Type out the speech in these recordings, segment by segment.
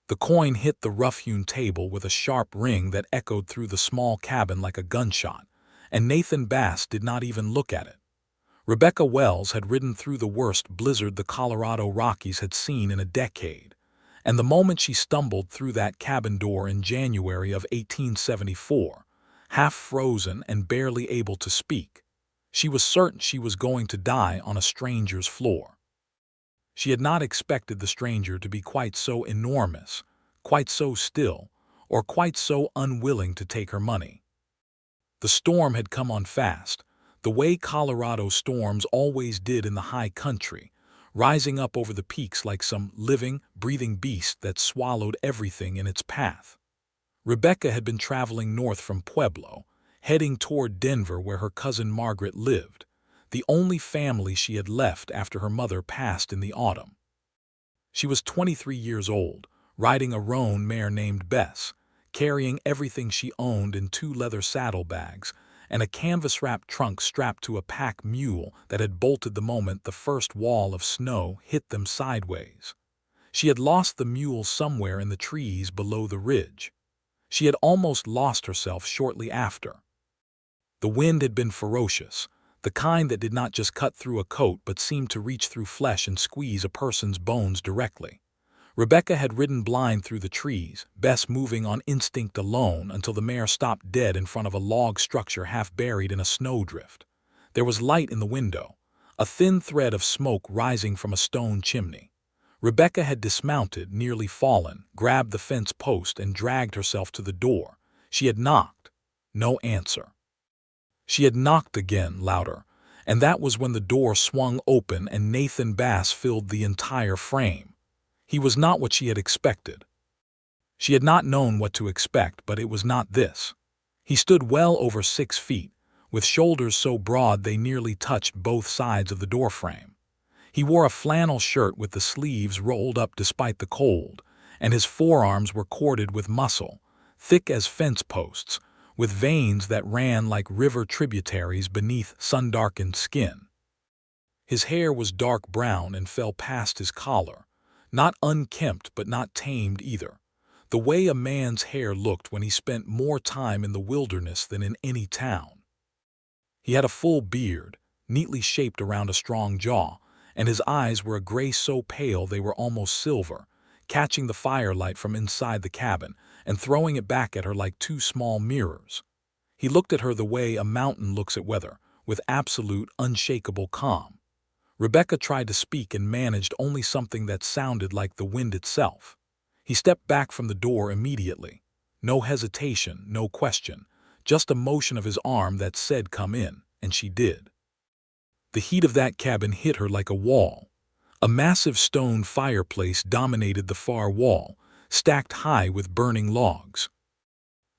The coin hit the rough-hewn table with a sharp ring that echoed through the small cabin like a gunshot, and Nathan Bass did not even look at it. Rebecca Wells had ridden through the worst blizzard the Colorado Rockies had seen in a decade, and the moment she stumbled through that cabin door in January of 1874, half frozen and barely able to speak, she was certain she was going to die on a stranger's floor. She had not expected the stranger to be quite so enormous, quite so still, or quite so unwilling to take her money. The storm had come on fast, the way Colorado storms always did in the high country, rising up over the peaks like some living, breathing beast that swallowed everything in its path. Rebecca had been traveling north from Pueblo, heading toward Denver where her cousin Margaret lived, the only family she had left after her mother passed in the autumn. She was 23 years old, riding a roan mare named Bess, carrying everything she owned in 2 leather saddlebags and a canvas-wrapped trunk strapped to a pack mule that had bolted the moment the first wall of snow hit them sideways. She had lost the mule somewhere in the trees below the ridge. She had almost lost herself shortly after. The wind had been ferocious, the kind that did not just cut through a coat but seemed to reach through flesh and squeeze a person's bones directly. Rebecca had ridden blind through the trees, Bess moving on instinct alone until the mare stopped dead in front of a log structure half buried in a snowdrift. There was light in the window, a thin thread of smoke rising from a stone chimney. Rebecca had dismounted, nearly fallen, grabbed the fence post and dragged herself to the door. She had knocked. No answer. She had knocked again, louder, and that was when the door swung open and Nathan Bass filled the entire frame. He was not what she had expected. She had not known what to expect, but it was not this. He stood well over 6 feet, with shoulders so broad they nearly touched both sides of the doorframe. He wore a flannel shirt with the sleeves rolled up despite the cold, and his forearms were corded with muscle, thick as fence posts, with veins that ran like river tributaries beneath sun-darkened skin. His hair was dark brown and fell past his collar, not unkempt but not tamed either, the way a man's hair looked when he spent more time in the wilderness than in any town. He had a full beard, neatly shaped around a strong jaw, and his eyes were a gray so pale they were almost silver, catching the firelight from inside the cabin and throwing it back at her like 2 small mirrors. He looked at her the way a mountain looks at weather, with absolute, unshakable calm. Rebecca tried to speak and managed only something that sounded like the wind itself. He stepped back from the door immediately. No hesitation, no question, just a motion of his arm that said come in, and she did. The heat of that cabin hit her like a wall. A massive stone fireplace dominated the far wall, stacked high with burning logs.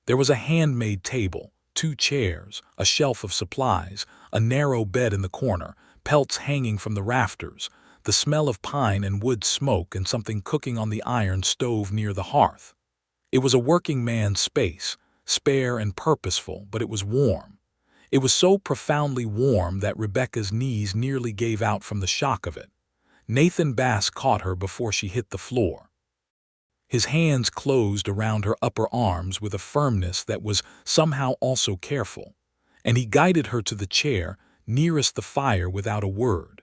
There was a handmade table, 2 chairs, a shelf of supplies, a narrow bed in the corner, pelts hanging from the rafters, the smell of pine and wood smoke and something cooking on the iron stove near the hearth. It was a working man's space, spare and purposeful, but it was warm. It was so profoundly warm that Rebecca's knees nearly gave out from the shock of it. Nathan Bass caught her before she hit the floor. His hands closed around her upper arms with a firmness that was somehow also careful, and he guided her to the chair nearest the fire without a word.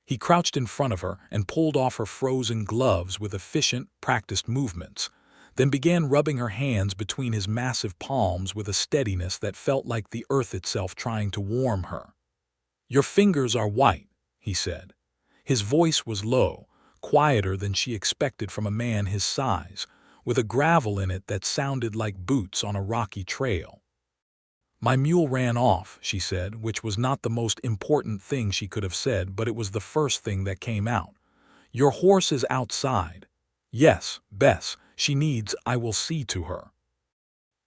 He crouched in front of her and pulled off her frozen gloves with efficient, practiced movements, then began rubbing her hands between his massive palms with a steadiness that felt like the earth itself trying to warm her. "Your fingers are white," he said. His voice was low, quieter than she expected from a man his size, with a gravel in it that sounded like boots on a rocky trail. "My mule ran off," she said, which was not the most important thing she could have said, but it was the first thing that came out. "Your horse is outside." "Yes, Bess, she needs, I will see to her."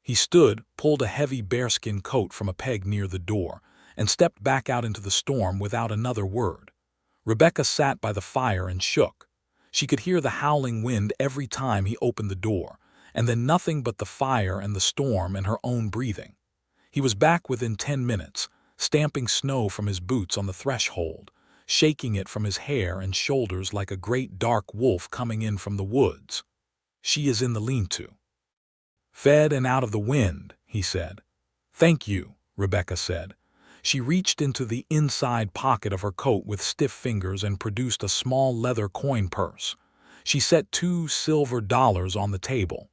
He stood, pulled a heavy bearskin coat from a peg near the door, and stepped back out into the storm without another word. Rebecca sat by the fire and shook. She could hear the howling wind every time he opened the door, and then nothing but the fire and the storm and her own breathing. He was back within 10 minutes, stamping snow from his boots on the threshold, shaking it from his hair and shoulders like a great dark wolf coming in from the woods. She is in the lean-to. Fed and out of the wind, he said. Thank you, Rebecca said. She reached into the inside pocket of her coat with stiff fingers and produced a small leather coin purse. She set $2 on the table.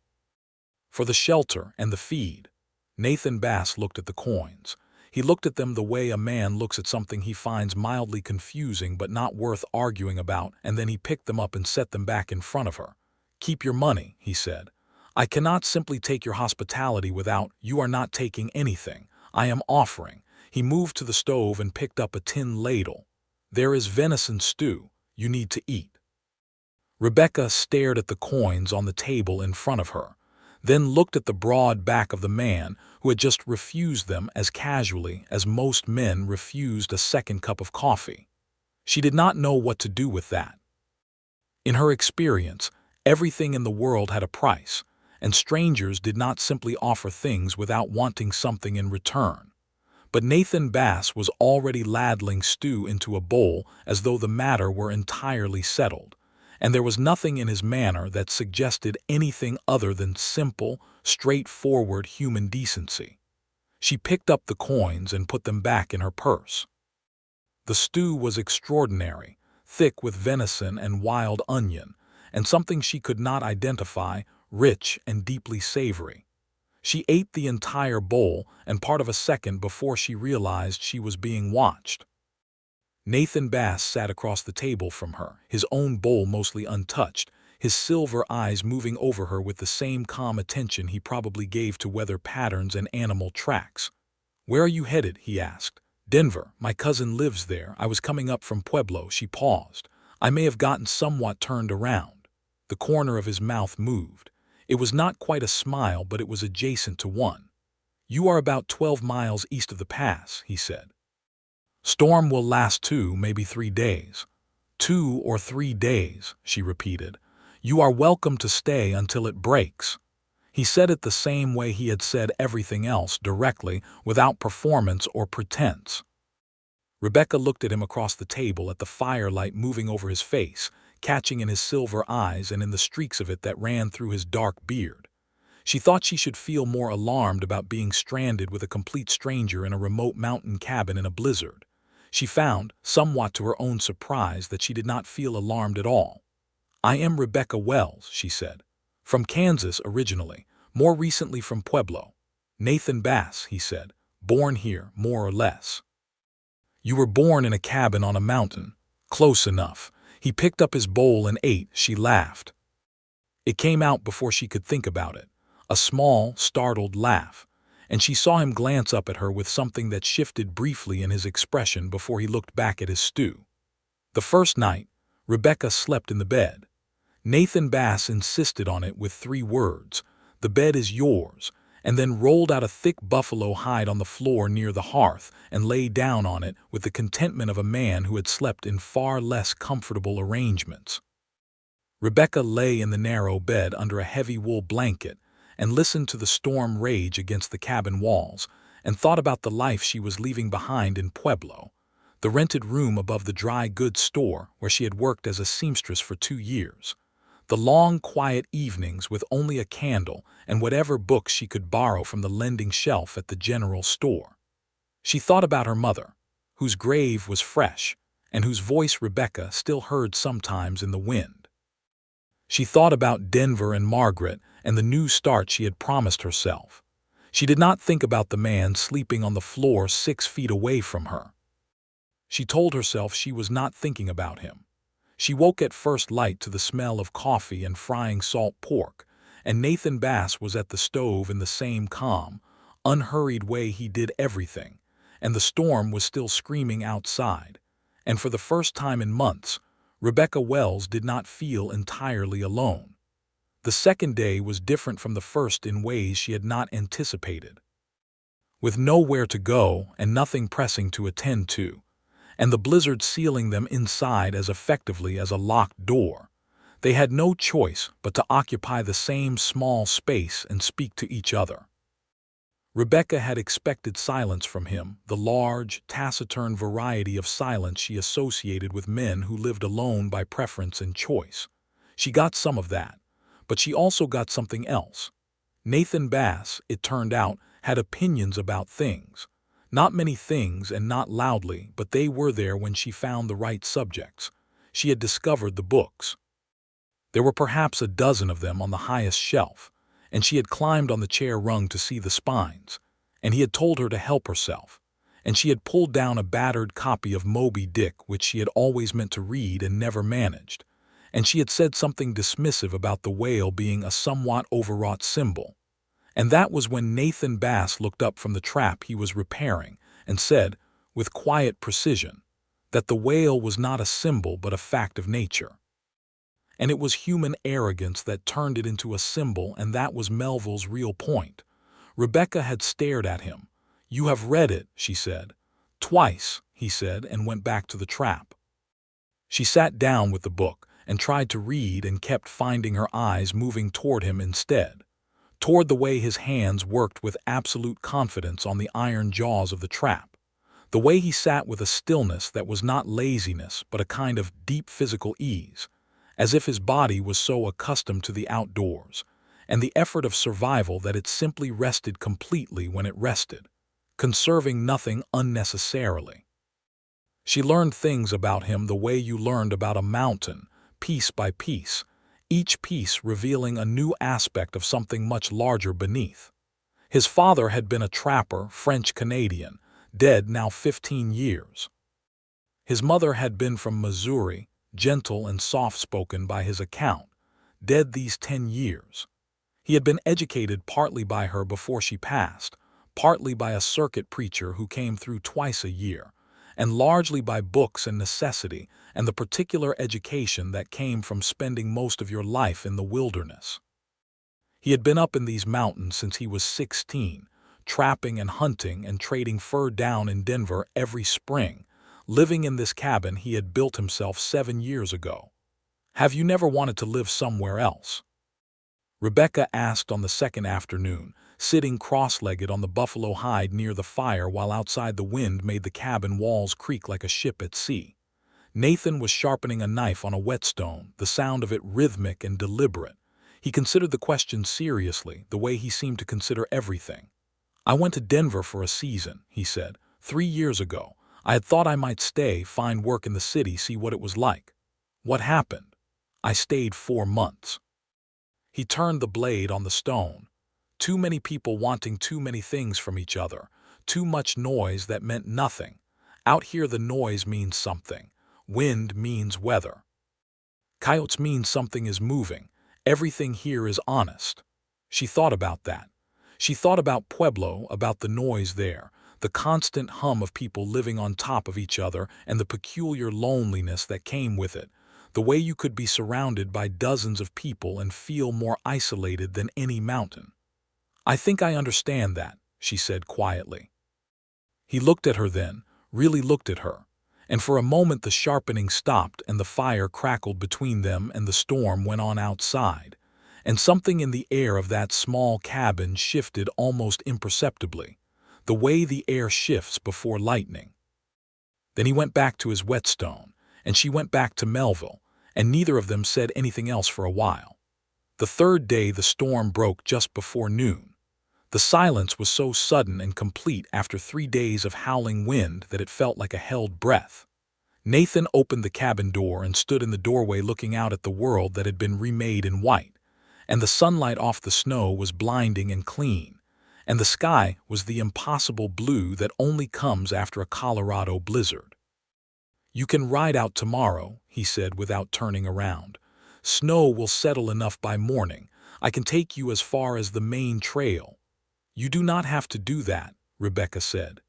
For the shelter and the feed. Nathan Bass looked at the coins. He looked at them the way a man looks at something he finds mildly confusing but not worth arguing about, and then he picked them up and set them back in front of her. Keep your money, he said. I cannot simply take your hospitality without, you are not taking anything. I am offering. He moved to the stove and picked up a tin ladle. There is venison stew. You need to eat. Rebecca stared at the coins on the table in front of her, then looked at the broad back of the man who had just refused them as casually as most men refused a second cup of coffee. She did not know what to do with that. In her experience, everything in the world had a price, and strangers did not simply offer things without wanting something in return. But Nathan Bass was already ladling stew into a bowl as though the matter were entirely settled, and there was nothing in his manner that suggested anything other than simple, straightforward human decency. She picked up the coins and put them back in her purse. The stew was extraordinary, thick with venison and wild onion, and something she could not identify, rich and deeply savory. She ate the entire bowl and part of a second before she realized she was being watched. Nathan Bass sat across the table from her, his own bowl mostly untouched, his silver eyes moving over her with the same calm attention he probably gave to weather patterns and animal tracks. Where are you headed? He asked. Denver. My cousin lives there. I was coming up from Pueblo. She paused. I may have gotten somewhat turned around. The corner of his mouth moved. It was not quite a smile, but it was adjacent to one. You are about 12 miles east of the pass, he said. Storm will last 2, maybe 3 days. 2 or 3 days, she repeated. You are welcome to stay until it breaks. He said it the same way he had said everything else, directly, without performance or pretense. Rebecca looked at him across the table at the firelight moving over his face, catching in his silver eyes and in the streaks of it that ran through his dark beard. She thought she should feel more alarmed about being stranded with a complete stranger in a remote mountain cabin in a blizzard. She found, somewhat to her own surprise, that she did not feel alarmed at all. I am Rebecca Wells, she said. From Kansas originally, more recently from Pueblo. Nathan Bass, he said. Born here, more or less. You were born in a cabin on a mountain. Close enough. He picked up his bowl and ate. She laughed. It came out before she could think about it. A small, startled laugh. And she saw him glance up at her with something that shifted briefly in his expression before he looked back at his stew. The first night, Rebecca slept in the bed. Nathan Bass insisted on it with 3 words, the bed is yours, and then rolled out a thick buffalo hide on the floor near the hearth and lay down on it with the contentment of a man who had slept in far less comfortable arrangements. Rebecca lay in the narrow bed under a heavy wool blanket and listened to the storm rage against the cabin walls and thought about the life she was leaving behind in Pueblo, the rented room above the dry goods store where she had worked as a seamstress for 2 years, the long, quiet evenings with only a candle and whatever books she could borrow from the lending shelf at the general store. She thought about her mother, whose grave was fresh and whose voice Rebecca still heard sometimes in the wind. She thought about Denver and Margaret and the new start she had promised herself. She did not think about the man sleeping on the floor 6 feet away from her. She told herself she was not thinking about him. She woke at first light to the smell of coffee and frying salt pork, and Nathan Bass was at the stove in the same calm, unhurried way he did everything, and the storm was still screaming outside, and for the first time in months, Rebecca Wells did not feel entirely alone. The second day was different from the first in ways she had not anticipated. With nowhere to go and nothing pressing to attend to, and the blizzard sealing them inside as effectively as a locked door, they had no choice but to occupy the same small space and speak to each other. Rebecca had expected silence from him, the large, taciturn variety of silence she associated with men who lived alone by preference and choice. She got some of that, But she also got something else. Nathan Bass, it turned out, had opinions about things. Not many things and not loudly, but they were there when she found the right subjects. She had discovered the books. There were perhaps a dozen of them on the highest shelf, and she had climbed on the chair rung to see the spines, and he had told her to help herself, and she had pulled down a battered copy of Moby Dick which she had always meant to read and never managed, and she had said something dismissive about the whale being a somewhat overwrought symbol. And that was when Nathan Bass looked up from the trap he was repairing and said, with quiet precision, that the whale was not a symbol but a fact of nature. And it was human arrogance that turned it into a symbol, and that was Melville's real point. Rebecca had stared at him. "You have read it," she said. "Twice," he said, and went back to the trap. She sat down with the book and tried to read and kept finding her eyes moving toward him instead, toward the way his hands worked with absolute confidence on the iron jaws of the trap, the way he sat with a stillness that was not laziness but a kind of deep physical ease, as if his body was so accustomed to the outdoors and the effort of survival that it simply rested completely when it rested, conserving nothing unnecessarily. She learned things about him the way you learned about a mountain, piece by piece, each piece revealing a new aspect of something much larger beneath. His father had been a trapper, French-Canadian, dead now 15 years. His mother had been from Missouri, gentle and soft-spoken by his account, dead these 10 years. He had been educated partly by her before she passed, partly by a circuit preacher who came through twice a year, and largely by books and necessity and the particular education that came from spending most of your life in the wilderness. He had been up in these mountains since he was 16, trapping and hunting and trading fur down in Denver every spring, living in this cabin he had built himself 7 years ago. "Have you never wanted to live somewhere else?" Rebecca asked on the second afternoon, sitting cross-legged on the buffalo hide near the fire while outside the wind made the cabin walls creak like a ship at sea. Nathan was sharpening a knife on a whetstone, the sound of it rhythmic and deliberate. He considered the question seriously, the way he seemed to consider everything. "I went to Denver for a season," he said, 3 years ago. I had thought I might stay, find work in the city, see what it was like. What happened? I stayed 4 months. He turned the blade on the stone. Too many people wanting too many things from each other. Too much noise that meant nothing. Out here the noise means something. Wind means weather. Coyotes mean something is moving. Everything here is honest. She thought about that. She thought about Pueblo, about the noise there, the constant hum of people living on top of each other and the peculiar loneliness that came with it, the way you could be surrounded by dozens of people and feel more isolated than any mountain. "I think I understand that," she said quietly. He looked at her then, really looked at her, and for a moment the sharpening stopped and the fire crackled between them and the storm went on outside, and something in the air of that small cabin shifted almost imperceptibly, the way the air shifts before lightning. Then he went back to his whetstone, and she went back to Melville, and neither of them said anything else for a while. The third day the storm broke just before noon. The silence was so sudden and complete after 3 days of howling wind that it felt like a held breath. Nathan opened the cabin door and stood in the doorway looking out at the world that had been remade in white, and the sunlight off the snow was blinding and clean, and the sky was the impossible blue that only comes after a Colorado blizzard. "You can ride out tomorrow," he said without turning around. "Snow will settle enough by morning. I can take you as far as the main trail." "You do not have to do that," Rebecca said.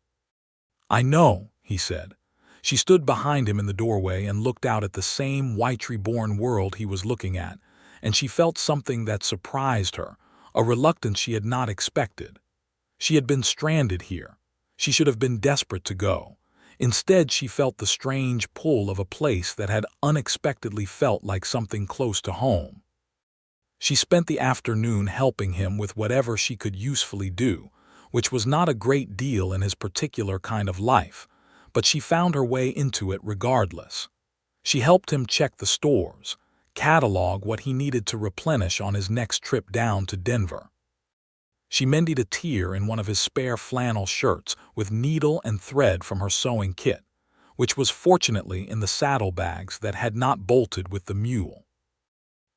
"I know," he said. She stood behind him in the doorway and looked out at the same white-reborn world he was looking at, and she felt something that surprised her, a reluctance she had not expected. She had been stranded here. She should have been desperate to go. Instead, she felt the strange pull of a place that had unexpectedly felt like something close to home. She spent the afternoon helping him with whatever she could usefully do, which was not a great deal in his particular kind of life, but she found her way into it regardless. She helped him check the stores, catalog what he needed to replenish on his next trip down to Denver. She mended a tear in one of his spare flannel shirts with needle and thread from her sewing kit, which was fortunately in the saddlebags that had not bolted with the mule.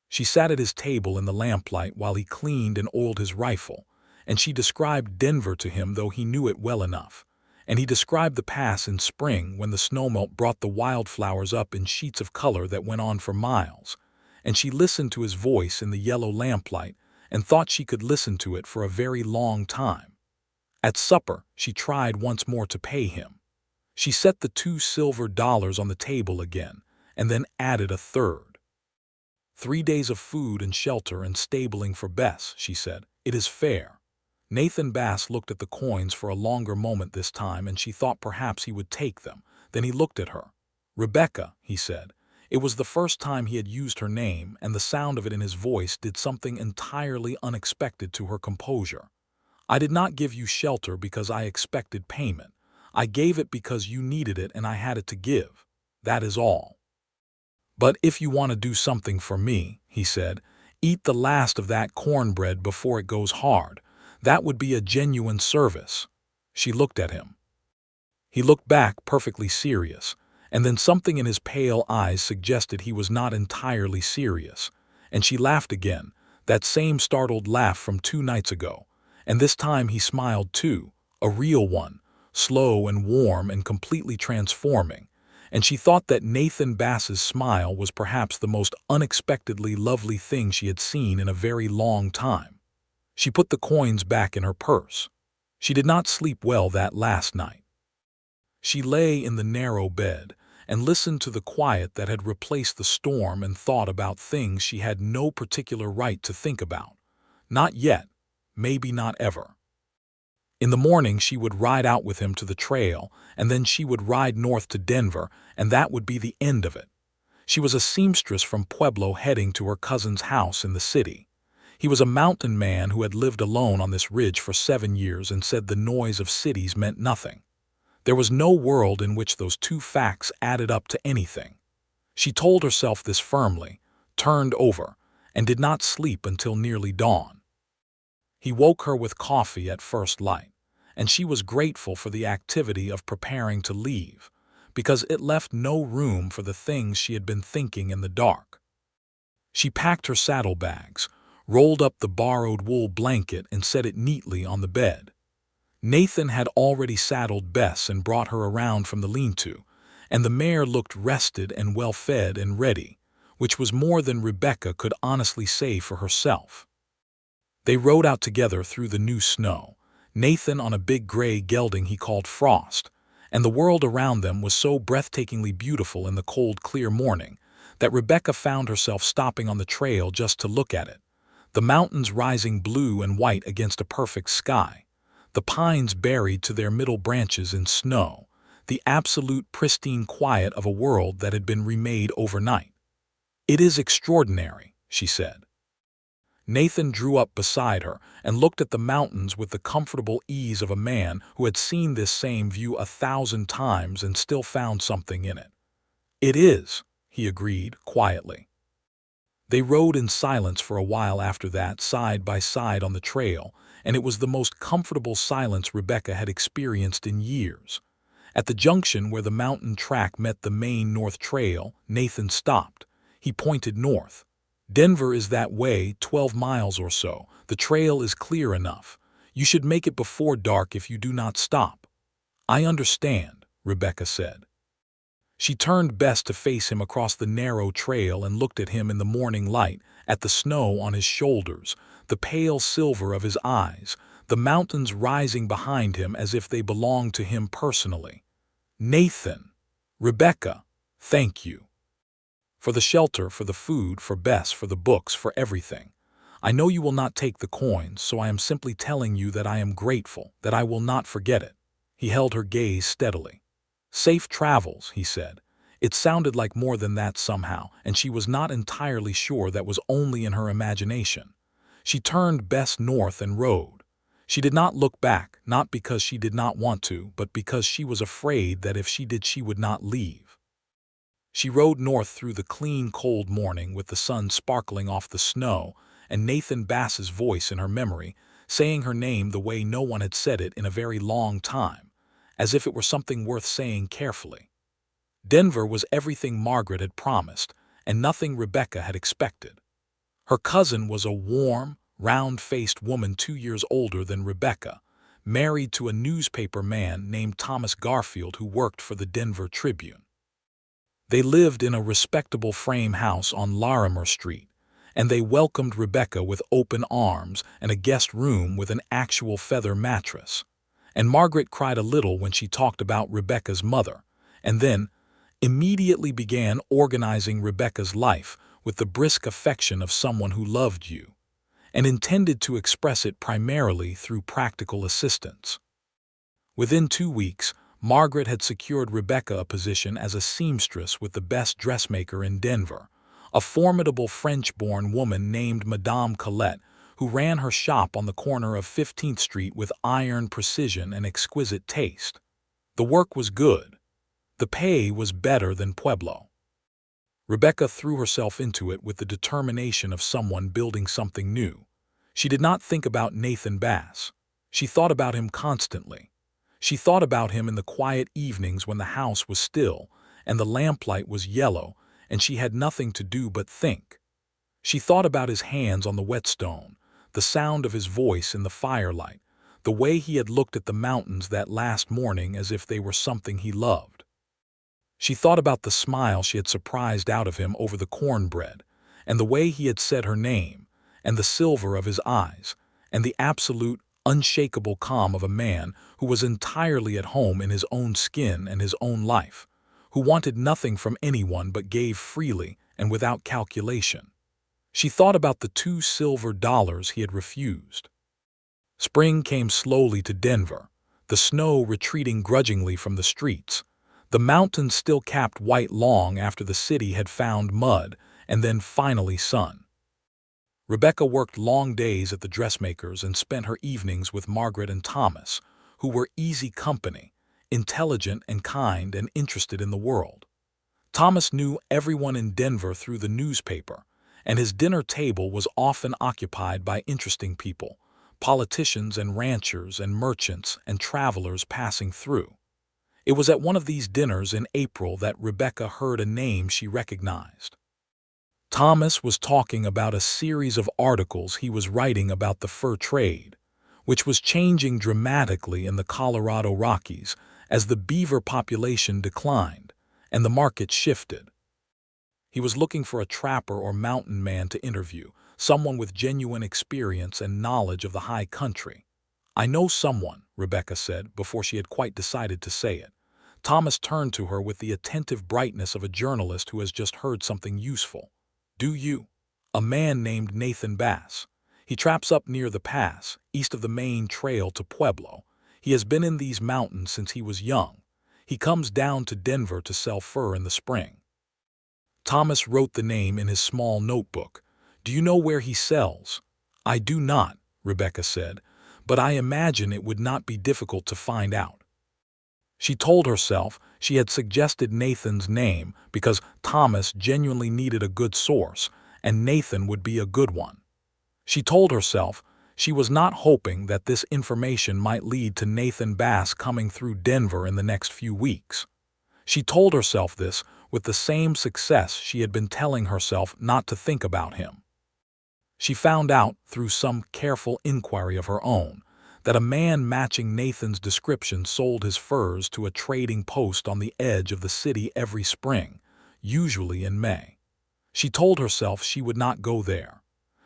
She sat at his table in the lamplight while he cleaned and oiled his rifle, and she described Denver to him, though he knew it well enough. And he described the pass in spring when the snowmelt brought the wildflowers up in sheets of color that went on for miles, and she listened to his voice in the yellow lamplight and thought she could listen to it for a very long time. At supper, she tried once more to pay him. She set the $2 silver on the table again, and then added a third. 3 days of food and shelter and stabling for Bess, she said. It is fair. Nathan Bass looked at the coins for a longer moment this time, and she thought perhaps he would take them. Then he looked at her. Rebecca, he said. It was the first time he had used her name, and the sound of it in his voice did something entirely unexpected to her composure. I did not give you shelter because I expected payment. I gave it because you needed it and I had it to give. That is all. But if you want to do something for me, he said, eat the last of that cornbread before it goes hard. That would be a genuine service. She looked at him. He looked back, perfectly serious, and then something in his pale eyes suggested he was not entirely serious, and she laughed again, that same startled laugh from 2 nights ago, and this time he smiled too, a real one, slow and warm and completely transforming, and she thought that Nathan Bass's smile was perhaps the most unexpectedly lovely thing she had seen in a very long time. She put the coins back in her purse. She did not sleep well that last night. She lay in the narrow bed and listened to the quiet that had replaced the storm and thought about things she had no particular right to think about. Not yet, maybe not ever. In the morning she would ride out with him to the trail, and then she would ride north to Denver, and that would be the end of it. She was a seamstress from Pueblo heading to her cousin's house in the city. He was a mountain man who had lived alone on this ridge for 7 years and said the noise of cities meant nothing. There was no world in which those 2 facts added up to anything. She told herself this firmly, turned over, and did not sleep until nearly dawn. He woke her with coffee at first light, and she was grateful for the activity of preparing to leave, because it left no room for the things she had been thinking in the dark. She packed her saddlebags, rolled up the borrowed wool blanket and set it neatly on the bed. Nathan had already saddled Bess and brought her around from the lean-to, and the mare looked rested and well-fed and ready, which was more than Rebecca could honestly say for herself. They rode out together through the new snow, Nathan on a big gray gelding he called Frost, and the world around them was so breathtakingly beautiful in the cold, clear morning that Rebecca found herself stopping on the trail just to look at it. The mountains rising blue and white against a perfect sky, the pines buried to their middle branches in snow, the absolute pristine quiet of a world that had been remade overnight. "It is extraordinary," she said. Nathan drew up beside her and looked at the mountains with the comfortable ease of a man who had seen this same view 1,000 times and still found something in it. "It is," he agreed quietly. They rode in silence for a while after that, side by side on the trail, and it was the most comfortable silence Rebecca had experienced in years. At the junction where the mountain track met the main north trail, Nathan stopped. He pointed north. "Denver is that way, 12 miles or so. The trail is clear enough. You should make it before dark if you do not stop." "I understand," Rebecca said. She turned Bess to face him across the narrow trail and looked at him in the morning light, at the snow on his shoulders, the pale silver of his eyes, the mountains rising behind him as if they belonged to him personally. "Nathan, Rebecca, thank you. For the shelter, for the food, for Bess, for the books, for everything. I know you will not take the coins, so I am simply telling you that I am grateful, that I will not forget it." He held her gaze steadily. "Safe travels," he said. It sounded like more than that somehow, and she was not entirely sure that was only in her imagination. She turned Bess north and rode. She did not look back, not because she did not want to, but because she was afraid that if she did she would not leave. She rode north through the clean, cold morning with the sun sparkling off the snow and Nathan Bass's voice in her memory, saying her name the way no one had said it in a very long time, as if it were something worth saying carefully. Denver was everything Margaret had promised, and nothing Rebecca had expected. Her cousin was a warm, round-faced woman 2 years older than Rebecca, married to a newspaper man named Thomas Garfield who worked for the Denver Tribune. They lived in a respectable frame house on Larimer Street, and they welcomed Rebecca with open arms and a guest room with an actual feather mattress. And Margaret cried a little when she talked about Rebecca's mother, and then immediately began organizing Rebecca's life with the brisk affection of someone who loved you, and intended to express it primarily through practical assistance. Within 2 weeks, Margaret had secured Rebecca a position as a seamstress with the best dressmaker in Denver, a formidable French-born woman named Madame Colette, who ran her shop on the corner of 15th Street with iron precision and exquisite taste. The work was good. The pay was better than Pueblo. Rebecca threw herself into it with the determination of someone building something new. She did not think about Nathan Bass. She thought about him constantly. She thought about him in the quiet evenings when the house was still and the lamplight was yellow and she had nothing to do but think. She thought about his hands on the whetstone, the sound of his voice in the firelight, the way he had looked at the mountains that last morning as if they were something he loved. She thought about the smile she had surprised out of him over the cornbread, and the way he had said her name, and the silver of his eyes, and the absolute, unshakable calm of a man who was entirely at home in his own skin and his own life, who wanted nothing from anyone but gave freely and without calculation. She thought about the $2 he had refused. Spring came slowly to Denver, the snow retreating grudgingly from the streets, the mountains still capped white long after the city had found mud and then finally sun. Rebecca worked long days at the dressmaker's and spent her evenings with Margaret and Thomas, who were easy company, intelligent and kind and interested in the world. Thomas knew everyone in Denver through the newspaper, and his dinner table was often occupied by interesting people, politicians and ranchers and merchants and travelers passing through. It was at one of these dinners in April that Rebecca heard a name she recognized. Thomas was talking about a series of articles he was writing about the fur trade, which was changing dramatically in the Colorado Rockies as the beaver population declined and the market shifted. He was looking for a trapper or mountain man to interview, someone with genuine experience and knowledge of the high country. "I know someone," Rebecca said before she had quite decided to say it. Thomas turned to her with the attentive brightness of a journalist who has just heard something useful. "Do you?" "A man named Nathan Bass. He traps up near the pass, east of the main trail to Pueblo. He has been in these mountains since he was young. He comes down to Denver to sell fur in the spring." Thomas wrote the name in his small notebook. "Do you know where he sells?" "I do not," Rebecca said, "but I imagine it would not be difficult to find out." She told herself she had suggested Nathan's name because Thomas genuinely needed a good source, and Nathan would be a good one. She told herself she was not hoping that this information might lead to Nathan Bass coming through Denver in the next few weeks. She told herself this with the same success she had been telling herself not to think about him. She found out, through some careful inquiry of her own, that a man matching Nathan's description sold his furs to a trading post on the edge of the city every spring, usually in May. She told herself she would not go there.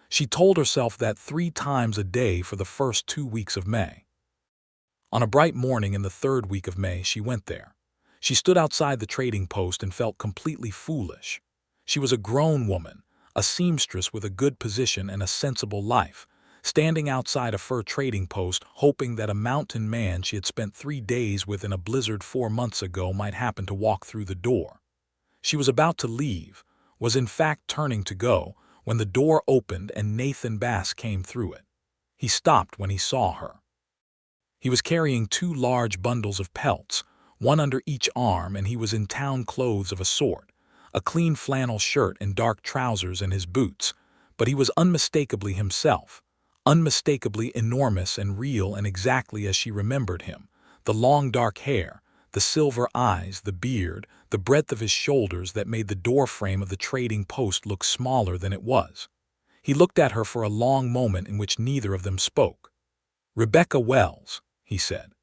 She told herself that 3 times a day for the first 2 weeks of May. On a bright morning in the 3rd week of May, she went there. She stood outside the trading post and felt completely foolish. She was a grown woman, a seamstress with a good position and a sensible life, standing outside a fur trading post hoping that a mountain man she had spent 3 days with in a blizzard 4 months ago might happen to walk through the door. She was about to leave, was in fact turning to go, when the door opened and Nathan Bass came through it. He stopped when he saw her. He was carrying 2 large bundles of pelts, one under each arm, and he was in town clothes of a sort, a clean flannel shirt and dark trousers and his boots, but he was unmistakably himself, unmistakably enormous and real and exactly as she remembered him. The long dark hair, the silver eyes, the beard, the breadth of his shoulders that made the doorframe of the trading post look smaller than it was. He looked at her for a long moment in which neither of them spoke. "Rebecca Wells," he said.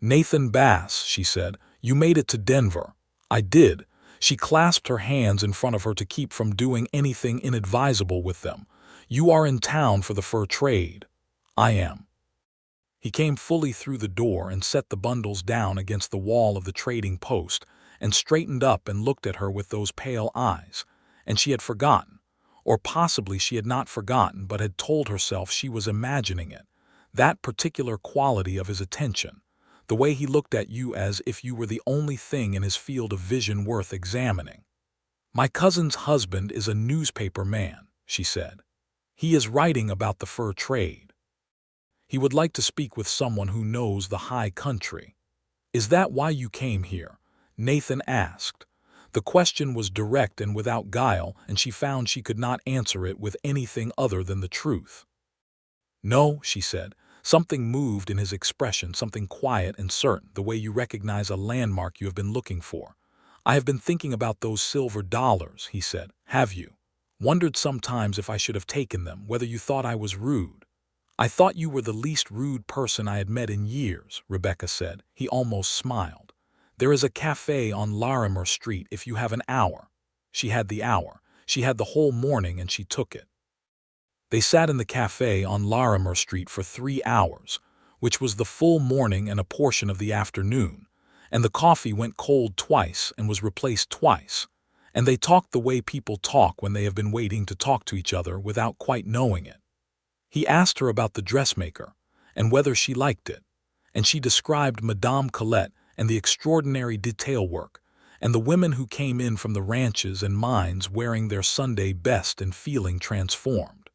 "Nathan Bass," she said. "You made it to Denver." "I did." She clasped her hands in front of her to keep from doing anything inadvisable with them. "You are in town for the fur trade." "I am." He came fully through the door and set the bundles down against the wall of the trading post and straightened up and looked at her with those pale eyes. And she had forgotten, or possibly she had not forgotten but had told herself she was imagining it, that particular quality of his attention, the way he looked at you as if you were the only thing in his field of vision worth examining. "My cousin's husband is a newspaper man," she said. "He is writing about the fur trade. He would like to speak with someone who knows the high country." "Is that why you came here?" Nathan asked. The question was direct and without guile, and she found she could not answer it with anything other than the truth. "No," she said. Something moved in his expression, something quiet and certain, the way you recognize a landmark you have been looking for. "I have been thinking about those silver dollars," he said. "Have you? Wondered sometimes if I should have taken them, whether you thought I was rude." "I thought you were the least rude person I had met in years," Rebecca said. He almost smiled. "There is a cafe on Larimer Street if you have an hour." She had the hour. She had the whole morning, and she took it. They sat in the cafe on Larimer Street for 3 hours, which was the full morning and a portion of the afternoon, and the coffee went cold twice and was replaced twice, and they talked the way people talk when they have been waiting to talk to each other without quite knowing it. He asked her about the dressmaker, and whether she liked it, and she described Madame Colette and the extraordinary detail work, and the women who came in from the ranches and mines wearing their Sunday best and feeling transformed.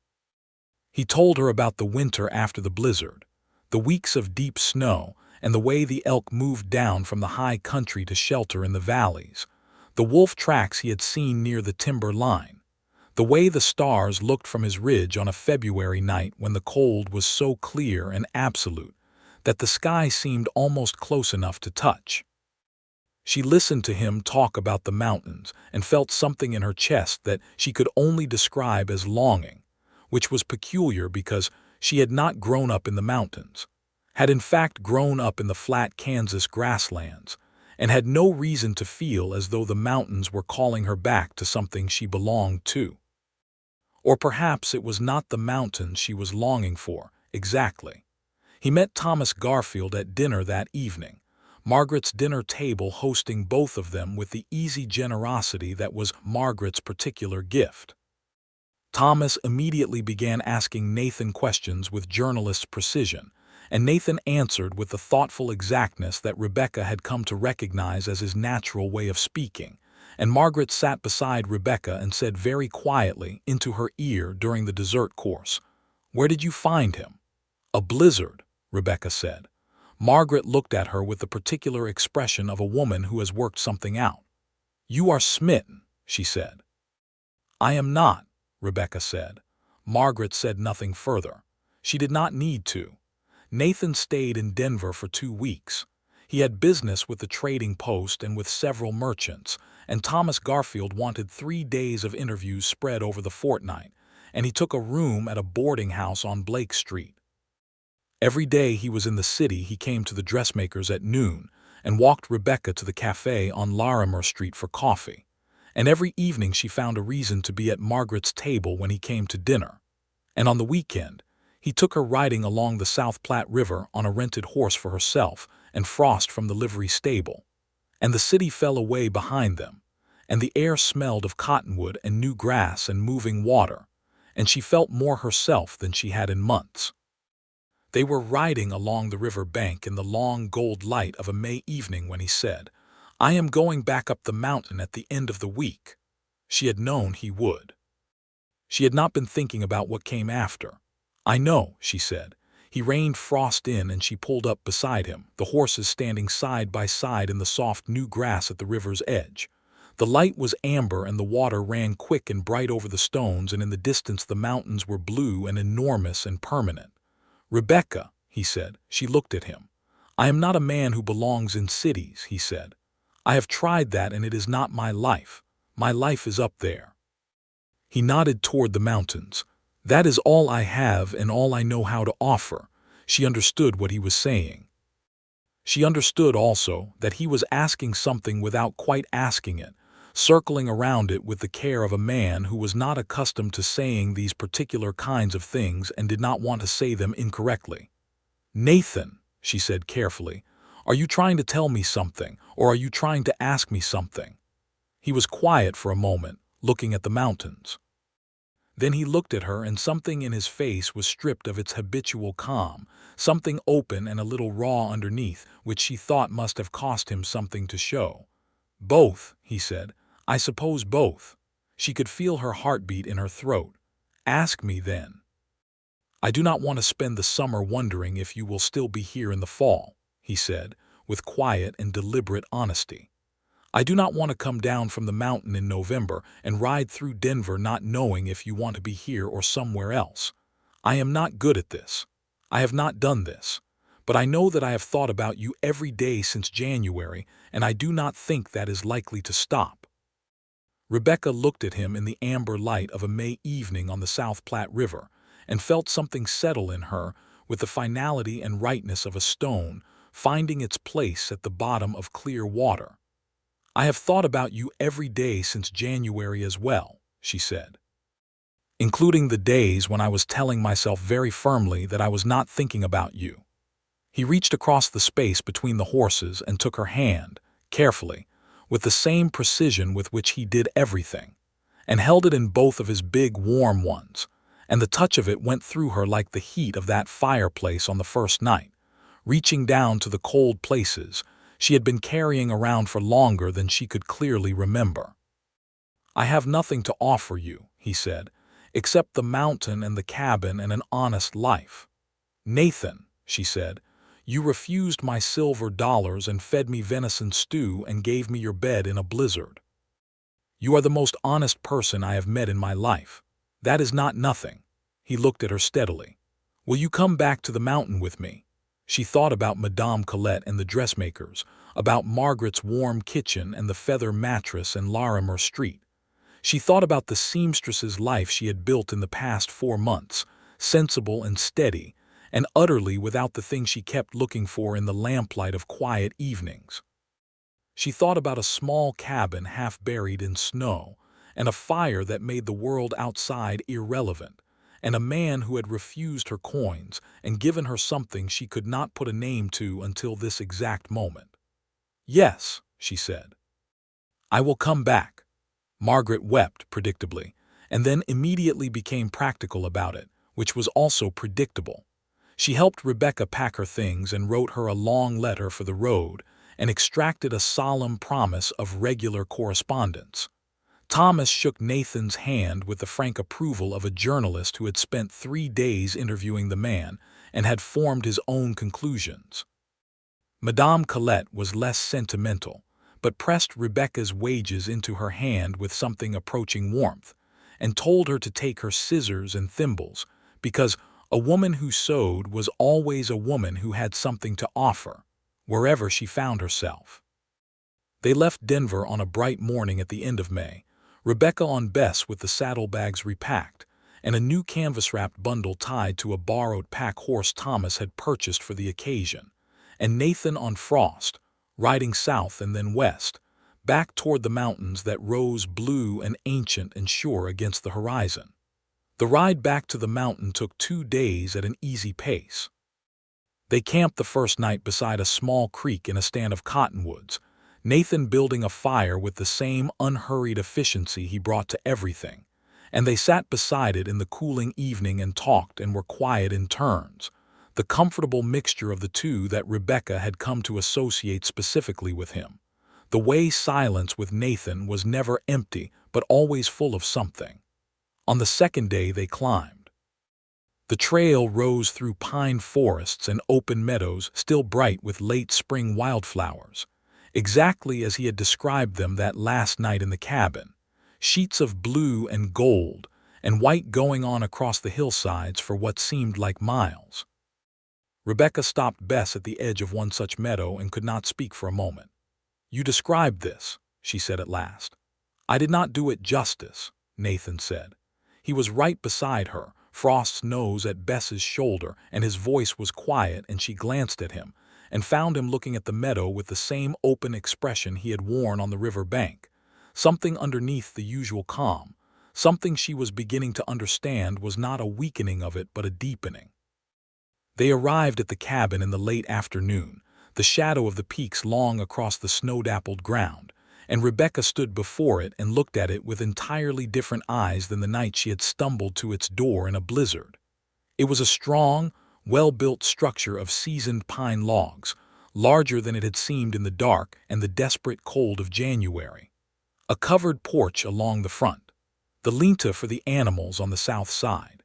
He told her about the winter after the blizzard, the weeks of deep snow, and the way the elk moved down from the high country to shelter in the valleys, the wolf tracks he had seen near the timber line, the way the stars looked from his ridge on a February night when the cold was so clear and absolute that the sky seemed almost close enough to touch. She listened to him talk about the mountains and felt something in her chest that she could only describe as longing, which was peculiar because she had not grown up in the mountains, had in fact grown up in the flat Kansas grasslands, and had no reason to feel as though the mountains were calling her back to something she belonged to. Or perhaps it was not the mountains she was longing for, exactly. He met Thomas Garfield at dinner that evening, Margaret's dinner table hosting both of them with the easy generosity that was Margaret's particular gift. Thomas immediately began asking Nathan questions with journalist's precision, and Nathan answered with the thoughtful exactness that Rebecca had come to recognize as his natural way of speaking, and Margaret sat beside Rebecca and said very quietly into her ear during the dessert course, "Where did you find him?" "A blizzard," Rebecca said. Margaret looked at her with the particular expression of a woman who has worked something out. "You are smitten," she said. "I am not," Rebecca said. Margaret said nothing further. She did not need to. Nathan stayed in Denver for 2 weeks. He had business with the trading post and with several merchants, and Thomas Garfield wanted 3 days of interviews spread over the fortnight, and he took a room at a boarding house on Blake Street. Every day he was in the city he came to the dressmaker's at noon and walked Rebecca to the cafe on Larimer Street for coffee, and every evening she found a reason to be at Margaret's table when he came to dinner, and on the weekend he took her riding along the South Platte River on a rented horse for herself and Frost from the livery stable, and the city fell away behind them, and the air smelled of cottonwood and new grass and moving water, and she felt more herself than she had in months. They were riding along the river bank in the long gold light of a May evening when he said, "I am going back up the mountain at the end of the week." She had known he would. She had not been thinking about what came after. "I know," she said. He reined Frost in and she pulled up beside him, the horses standing side by side in the soft new grass at the river's edge. The light was amber and the water ran quick and bright over the stones, and in the distance the mountains were blue and enormous and permanent. "Rebecca," he said. She looked at him. "I am not a man who belongs in cities," he said. "I have tried that and it is not my life. My life is up there." He nodded toward the mountains. "That is all I have and all I know how to offer." She understood what he was saying. She understood also that he was asking something without quite asking it, circling around it with the care of a man who was not accustomed to saying these particular kinds of things and did not want to say them incorrectly. "Nathan," she said carefully, "are you trying to tell me something, or are you trying to ask me something?" He was quiet for a moment, looking at the mountains. Then he looked at her, and something in his face was stripped of its habitual calm, something open and a little raw underneath, which she thought must have cost him something to show. "Both," he said. "I suppose both." She could feel her heartbeat in her throat. "Ask me then." "I do not want to spend the summer wondering if you will still be here in the fall," he said, with quiet and deliberate honesty. "I do not want to come down from the mountain in November and ride through Denver not knowing if you want to be here or somewhere else. I am not good at this. I have not done this. But I know that I have thought about you every day since January, and I do not think that is likely to stop." Rebecca looked at him in the amber light of a May evening on the South Platte River, and felt something settle in her with the finality and rightness of a stone finding its place at the bottom of clear water. "I have thought about you every day since January as well," she said, "including the days when I was telling myself very firmly that I was not thinking about you." He reached across the space between the horses and took her hand, carefully, with the same precision with which he did everything, and held it in both of his big, warm ones, and the touch of it went through her like the heat of that fireplace on the first night, reaching down to the cold places she had been carrying around for longer than she could clearly remember. "I have nothing to offer you," he said, "except the mountain and the cabin and an honest life." "Nathan," she said, "you refused my $silver and fed me venison stew and gave me your bed in a blizzard. You are the most honest person I have met in my life. That is not nothing." He looked at her steadily. "Will you come back to the mountain with me?" She thought about Madame Colette and the dressmakers, about Margaret's warm kitchen and the feather mattress and Larimer Street. She thought about the seamstress's life she had built in the past 4 months, sensible and steady, and utterly without the thing she kept looking for in the lamplight of quiet evenings. She thought about a small cabin half buried in snow, and a fire that made the world outside irrelevant, and a man who had refused her coins and given her something she could not put a name to until this exact moment. "Yes," she said. "I will come back." Margaret wept predictably, and then immediately became practical about it, which was also predictable. She helped Rebecca pack her things and wrote her a long letter for the road and extracted a solemn promise of regular correspondence. Thomas shook Nathan's hand with the frank approval of a journalist who had spent 3 days interviewing the man and had formed his own conclusions. Madame Colette was less sentimental, but pressed Rebecca's wages into her hand with something approaching warmth, and told her to take her scissors and thimbles, because a woman who sewed was always a woman who had something to offer, wherever she found herself. They left Denver on a bright morning at the end of May, Rebecca on Bess with the saddlebags repacked, and a new canvas-wrapped bundle tied to a borrowed pack horse Thomas had purchased for the occasion, and Nathan on Frost, riding south and then west, back toward the mountains that rose blue and ancient and sure against the horizon. The ride back to the mountain took 2 days at an easy pace. They camped the first night beside a small creek in a stand of cottonwoods, Nathan building a fire with the same unhurried efficiency he brought to everything, and they sat beside it in the cooling evening and talked and were quiet in turns, the comfortable mixture of the two that Rebecca had come to associate specifically with him. The way silence with Nathan was never empty but always full of something. On the second day they climbed. The trail rose through pine forests and open meadows still bright with late spring wildflowers, exactly as he had described them that last night in the cabin. Sheets of blue and gold, and white going on across the hillsides for what seemed like miles. Rebecca stopped Bess at the edge of one such meadow and could not speak for a moment. "You described this," she said at last. "I did not do it justice," Nathan said. He was right beside her, Frost's nose at Bess's shoulder, and his voice was quiet, and she glanced at him, and found him looking at the meadow with the same open expression he had worn on the river bank. Something underneath the usual calm, something she was beginning to understand was not a weakening of it but a deepening. They arrived at the cabin in the late afternoon, the shadow of the peaks long across the snow-dappled ground, and Rebecca stood before it and looked at it with entirely different eyes than the night she had stumbled to its door in a blizzard. It was a strong, well-built structure of seasoned pine logs, larger than it had seemed in the dark and the desperate cold of January. A covered porch along the front, the lean-to for the animals on the south side.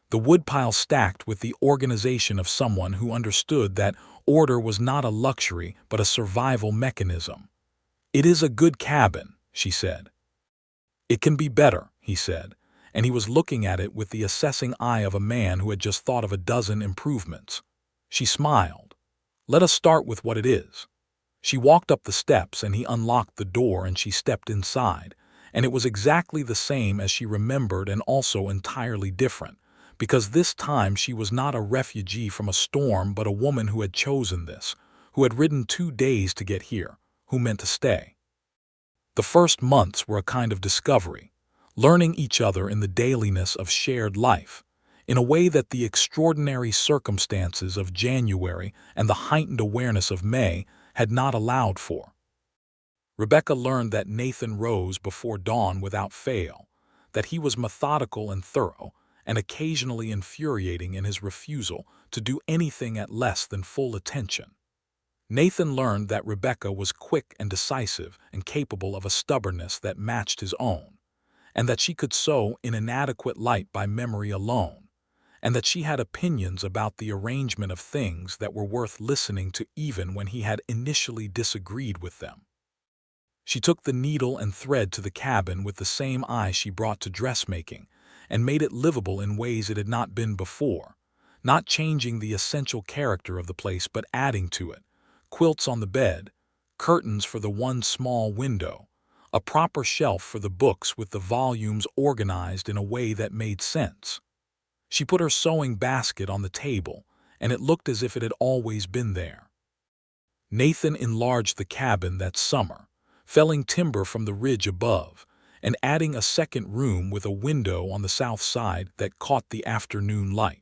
The woodpile stacked with the organization of someone who understood that order was not a luxury but a survival mechanism. "It is a good cabin," she said. "It can be better," he said, and he was looking at it with the assessing eye of a man who had just thought of a dozen improvements. She smiled. "Let us start with what it is." She walked up the steps and he unlocked the door and she stepped inside, and it was exactly the same as she remembered and also entirely different, because this time she was not a refugee from a storm but a woman who had chosen this, who had ridden 2 days to get here, who meant to stay. The first months were a kind of discovery, learning each other in the dailiness of shared life, in a way that the extraordinary circumstances of January and the heightened awareness of May had not allowed for. Rebecca learned that Nathan rose before dawn without fail, that he was methodical and thorough, and occasionally infuriating in his refusal to do anything at less than full attention. Nathan learned that Rebecca was quick and decisive and capable of a stubbornness that matched his own, and that she could sew in inadequate light by memory alone, and that she had opinions about the arrangement of things that were worth listening to even when he had initially disagreed with them. She took the needle and thread to the cabin with the same eye she brought to dressmaking, and made it livable in ways it had not been before, not changing the essential character of the place but adding to it: quilts on the bed, curtains for the one small window, a proper shelf for the books with the volumes organized in a way that made sense. She put her sewing basket on the table, and it looked as if it had always been there. Nathan enlarged the cabin that summer, felling timber from the ridge above, and adding a second room with a window on the south side that caught the afternoon light.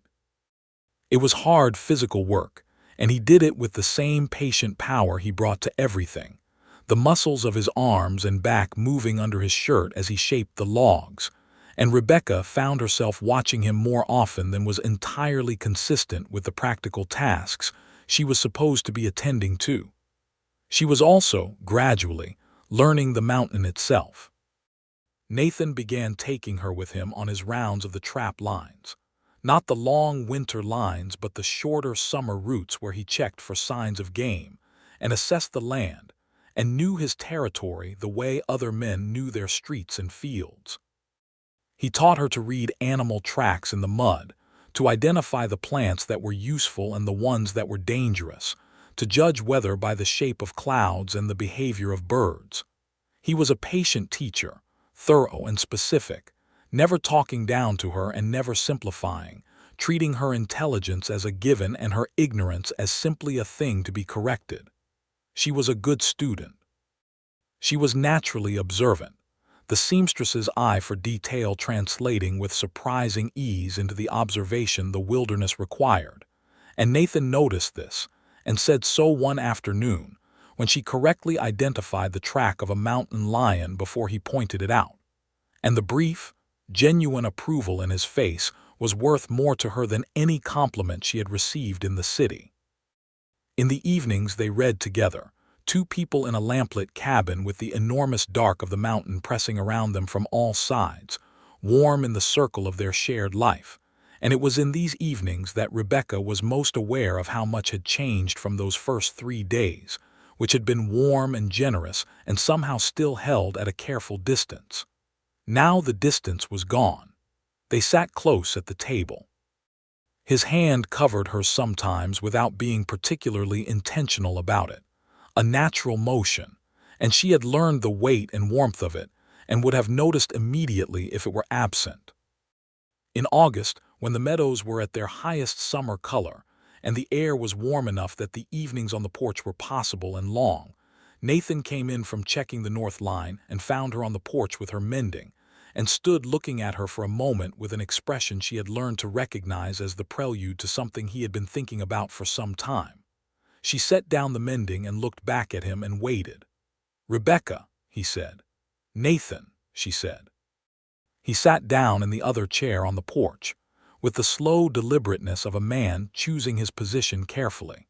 It was hard physical work, and he did it with the same patient power he brought to everything, the muscles of his arms and back moving under his shirt as he shaped the logs, and Rebecca found herself watching him more often than was entirely consistent with the practical tasks she was supposed to be attending to. She was also, gradually, learning the mountain itself. Nathan began taking her with him on his rounds of the trap lines. Not the long winter lines but the shorter summer routes where he checked for signs of game, and assessed the land, and knew his territory the way other men knew their streets and fields. He taught her to read animal tracks in the mud, to identify the plants that were useful and the ones that were dangerous, to judge weather by the shape of clouds and the behavior of birds. He was a patient teacher, thorough and specific, never talking down to her and never simplifying, treating her intelligence as a given and her ignorance as simply a thing to be corrected. She was a good student. She was naturally observant, the seamstress's eye for detail translating with surprising ease into the observation the wilderness required, and Nathan noticed this, and said so one afternoon, when she correctly identified the track of a mountain lion before he pointed it out. And the brief, genuine approval in his face was worth more to her than any compliment she had received in the city. In the evenings they read together, two people in a lamplit cabin with the enormous dark of the mountain pressing around them from all sides, warm in the circle of their shared life. And it was in these evenings that Rebecca was most aware of how much had changed from those first 3 days, which had been warm and generous and somehow still held at a careful distance. Now the distance was gone. They sat close at the table. His hand covered hers sometimes without being particularly intentional about it, a natural motion, and she had learned the weight and warmth of it and would have noticed immediately if it were absent. In August, when the meadows were at their highest summer color, and the air was warm enough that the evenings on the porch were possible and long, Nathan came in from checking the north line and found her on the porch with her mending, and stood looking at her for a moment with an expression she had learned to recognize as the prelude to something he had been thinking about for some time. She set down the mending and looked back at him and waited. "Rebecca," he said. "Nathan," she said. He sat down in the other chair on the porch, with the slow deliberateness of a man choosing his position carefully.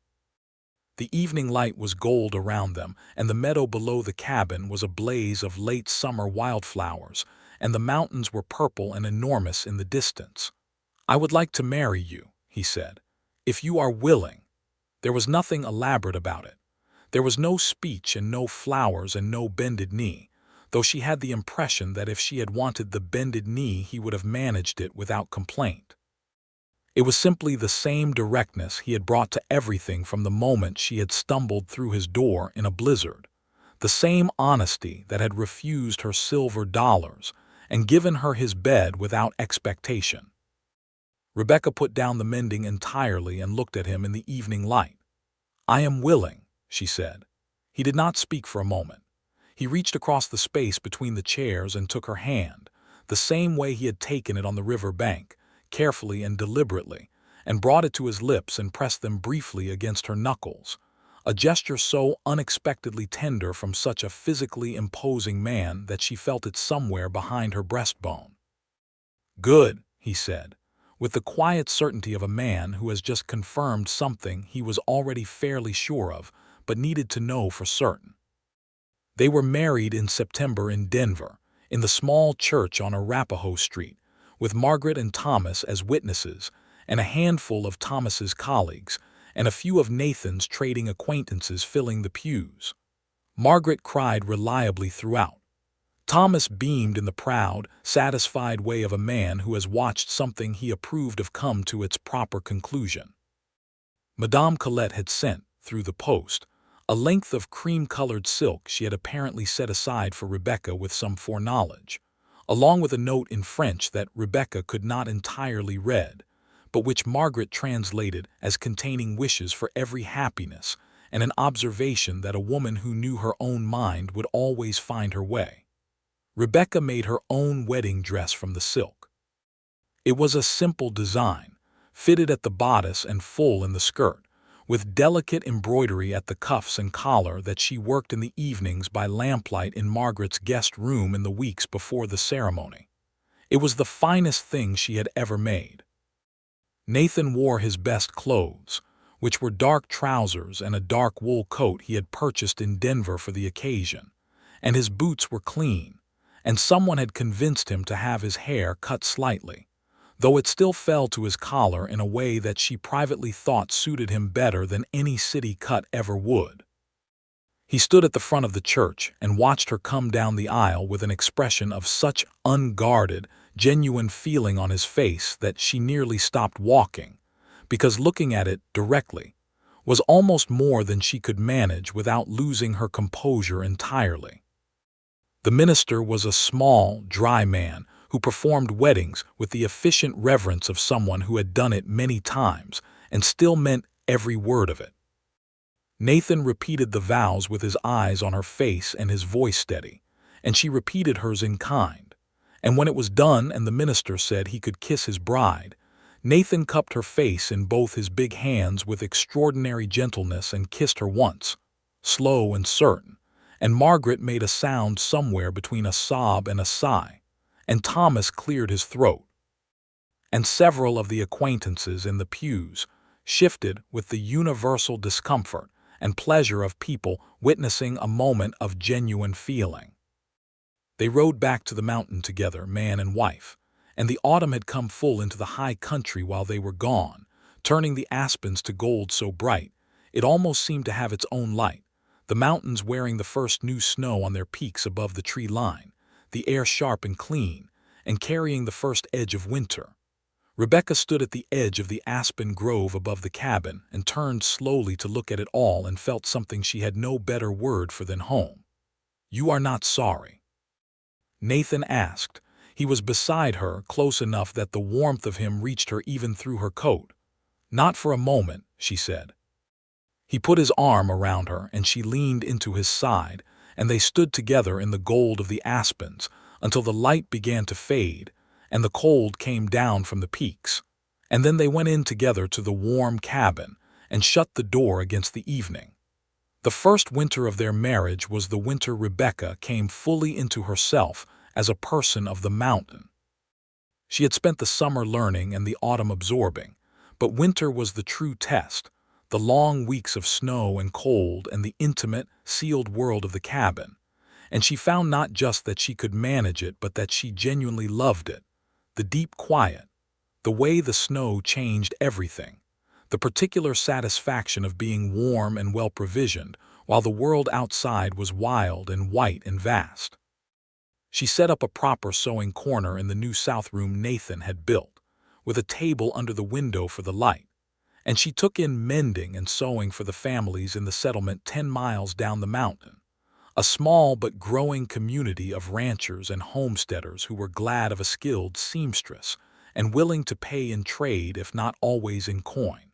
The evening light was gold around them, and the meadow below the cabin was a blaze of late summer wildflowers, and the mountains were purple and enormous in the distance. "I would like to marry you," he said, "if you are willing." There was nothing elaborate about it. There was no speech and no flowers and no bended knee, though she had the impression that if she had wanted the bended knee he would have managed it without complaint. It was simply the same directness he had brought to everything from the moment she had stumbled through his door in a blizzard, the same honesty that had refused her silver dollars and given her his bed without expectation. Rebecca put down the mending entirely and looked at him in the evening light. "I am willing," she said. He did not speak for a moment. He reached across the space between the chairs and took her hand, the same way he had taken it on the river bank, carefully and deliberately, and brought it to his lips and pressed them briefly against her knuckles, a gesture so unexpectedly tender from such a physically imposing man that she felt it somewhere behind her breastbone. "Good," he said, with the quiet certainty of a man who has just confirmed something he was already fairly sure of, but needed to know for certain. They were married in September in Denver, in the small church on Arapahoe Street, with Margaret and Thomas as witnesses, and a handful of Thomas's colleagues, and a few of Nathan's trading acquaintances filling the pews. Margaret cried reliably throughout. Thomas beamed in the proud, satisfied way of a man who has watched something he approved of come to its proper conclusion. Madame Colette had sent, through the post, a length of cream-colored silk she had apparently set aside for Rebecca with some foreknowledge, along with a note in French that Rebecca could not entirely read, but which Margaret translated as containing wishes for every happiness and an observation that a woman who knew her own mind would always find her way. Rebecca made her own wedding dress from the silk. It was a simple design, fitted at the bodice and full in the skirt, with delicate embroidery at the cuffs and collar that she worked in the evenings by lamplight in Margaret's guest room in the weeks before the ceremony. It was the finest thing she had ever made. Nathan wore his best clothes, which were dark trousers and a dark wool coat he had purchased in Denver for the occasion, and his boots were clean, and someone had convinced him to have his hair cut slightly, though it still fell to his collar in a way that she privately thought suited him better than any city cut ever would. He stood at the front of the church and watched her come down the aisle with an expression of such unguarded, genuine feeling on his face that she nearly stopped walking, because looking at it directly was almost more than she could manage without losing her composure entirely. The minister was a small, dry man who performed weddings with the efficient reverence of someone who had done it many times and still meant every word of it. Nathan repeated the vows with his eyes on her face and his voice steady, and she repeated hers in kind. And when it was done and the minister said he could kiss his bride, Nathan cupped her face in both his big hands with extraordinary gentleness and kissed her once, slow and certain, and Margaret made a sound somewhere between a sob and a sigh, and Thomas cleared his throat. And several of the acquaintances in the pews shifted with the universal discomfort and pleasure of people witnessing a moment of genuine feeling. They rode back to the mountain together, man and wife, and the autumn had come full into the high country while they were gone, turning the aspens to gold so bright it almost seemed to have its own light, the mountains wearing the first new snow on their peaks above the tree line, the air sharp and clean, and carrying the first edge of winter. Rebecca stood at the edge of the aspen grove above the cabin and turned slowly to look at it all and felt something she had no better word for than home. "You are not sorry?" Nathan asked. He was beside her, close enough that the warmth of him reached her even through her coat. "Not for a moment," she said. He put his arm around her and she leaned into his side, and they stood together in the gold of the aspens until the light began to fade and the cold came down from the peaks. And then they went in together to the warm cabin and shut the door against the evening. The first winter of their marriage was the winter Rebecca came fully into herself as a person of the mountain. She had spent the summer learning and the autumn absorbing, but winter was the true test, the long weeks of snow and cold and the intimate, sealed world of the cabin. And she found not just that she could manage it, but that she genuinely loved it. The deep quiet, the way the snow changed everything, the particular satisfaction of being warm and well-provisioned while the world outside was wild and white and vast. She set up a proper sewing corner in the new south room Nathan had built, with a table under the window for the light, and she took in mending and sewing for the families in the settlement 10 miles down the mountain, a small but growing community of ranchers and homesteaders who were glad of a skilled seamstress and willing to pay in trade if not always in coin.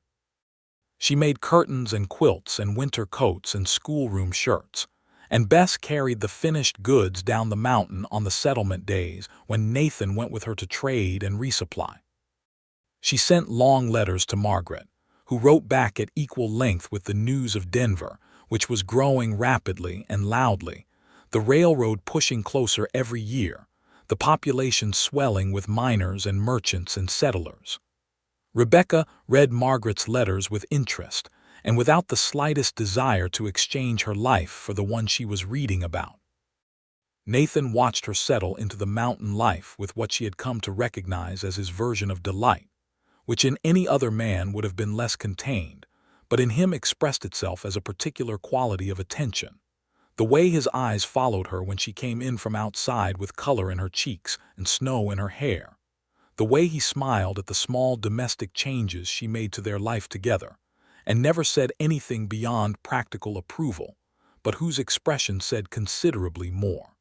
She made curtains and quilts and winter coats and schoolroom shirts, and Bess carried the finished goods down the mountain on the settlement days when Nathan went with her to trade and resupply. She sent long letters to Margaret, who wrote back at equal length with the news of Denver, which was growing rapidly and loudly, the railroad pushing closer every year, the population swelling with miners and merchants and settlers. Rebecca read Margaret's letters with interest and without the slightest desire to exchange her life for the one she was reading about. Nathan watched her settle into the mountain life with what she had come to recognize as his version of delight, which in any other man would have been less contained, but in him expressed itself as a particular quality of attention. The way his eyes followed her when she came in from outside with color in her cheeks and snow in her hair. The way he smiled at the small domestic changes she made to their life together, and never said anything beyond practical approval, but whose expression said considerably more.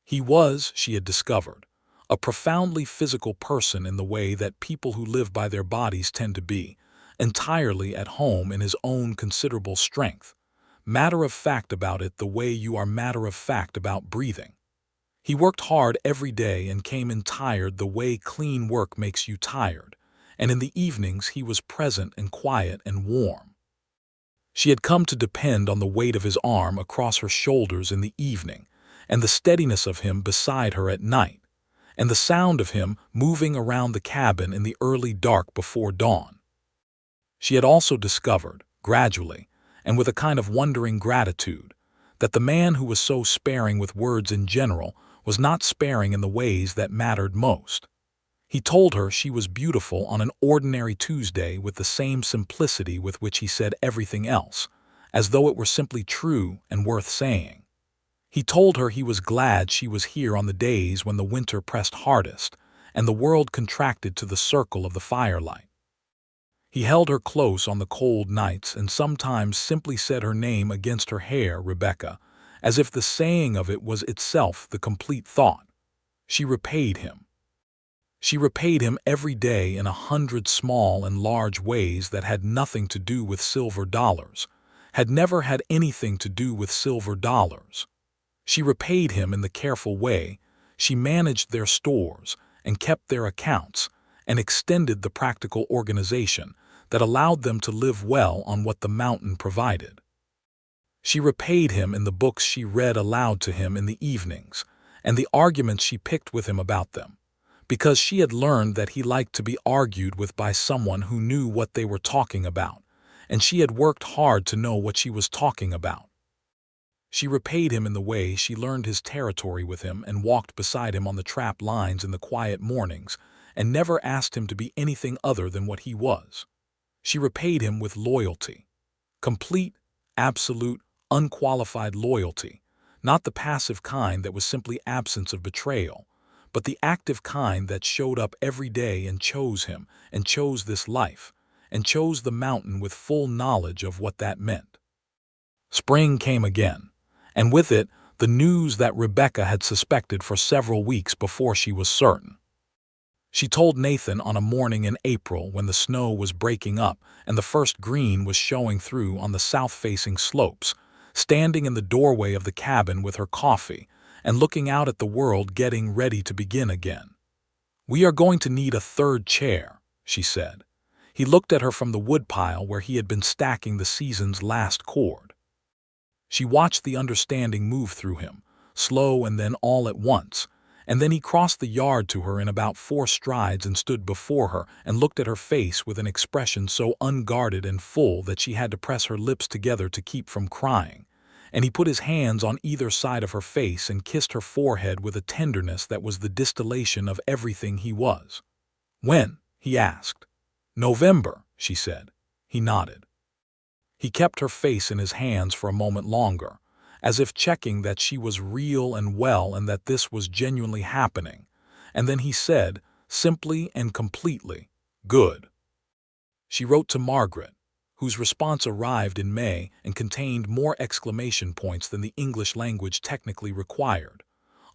He was, she had discovered, a profoundly physical person in the way that people who live by their bodies tend to be, entirely at home in his own considerable strength, matter-of-fact about it the way you are matter-of-fact about breathing. He worked hard every day and came in tired the way clean work makes you tired, and in the evenings he was present and quiet and warm. She had come to depend on the weight of his arm across her shoulders in the evening, and the steadiness of him beside her at night, and the sound of him moving around the cabin in the early dark before dawn. She had also discovered, gradually, and with a kind of wondering gratitude, that the man who was so sparing with words in general was not sparing in the ways that mattered most. He told her she was beautiful on an ordinary Tuesday with the same simplicity with which he said everything else, as though it were simply true and worth saying. He told her he was glad she was here on the days when the winter pressed hardest and the world contracted to the circle of the firelight. He held her close on the cold nights and sometimes simply said her name against her hair, Rebecca, as if the saying of it was itself the complete thought. She repaid him. She repaid him every day in 100 small and large ways that had nothing to do with silver dollars, had never had anything to do with silver dollars. She repaid him in the careful way she managed their stores and kept their accounts and extended the practical organization that allowed them to live well on what the mountain provided. She repaid him in the books she read aloud to him in the evenings and the arguments she picked with him about them, because she had learned that he liked to be argued with by someone who knew what they were talking about, and she had worked hard to know what she was talking about. She repaid him in the way she learned his territory with him and walked beside him on the trap lines in the quiet mornings and never asked him to be anything other than what he was. She repaid him with loyalty, complete, absolute, unqualified loyalty, not the passive kind that was simply absence of betrayal, but the active kind that showed up every day and chose him, and chose this life, and chose the mountain with full knowledge of what that meant. Spring came again, and with it, the news that Rebecca had suspected for several weeks before she was certain. She told Nathan on a morning in April when the snow was breaking up and the first green was showing through on the south-facing slopes, standing in the doorway of the cabin with her coffee and looking out at the world getting ready to begin again. "We are going to need a third chair," she said. He looked at her from the woodpile where he had been stacking the season's last cord. She watched the understanding move through him, slow and then all at once, and then he crossed the yard to her in about 4 strides and stood before her and looked at her face with an expression so unguarded and full that she had to press her lips together to keep from crying, and he put his hands on either side of her face and kissed her forehead with a tenderness that was the distillation of everything he was. "When?" he asked. "November," she said. He nodded. He kept her face in his hands for a moment longer, as if checking that she was real and well and that this was genuinely happening, and then he said, simply and completely, "Good." She wrote to Margaret, whose response arrived in May and contained more exclamation points than the English language technically required,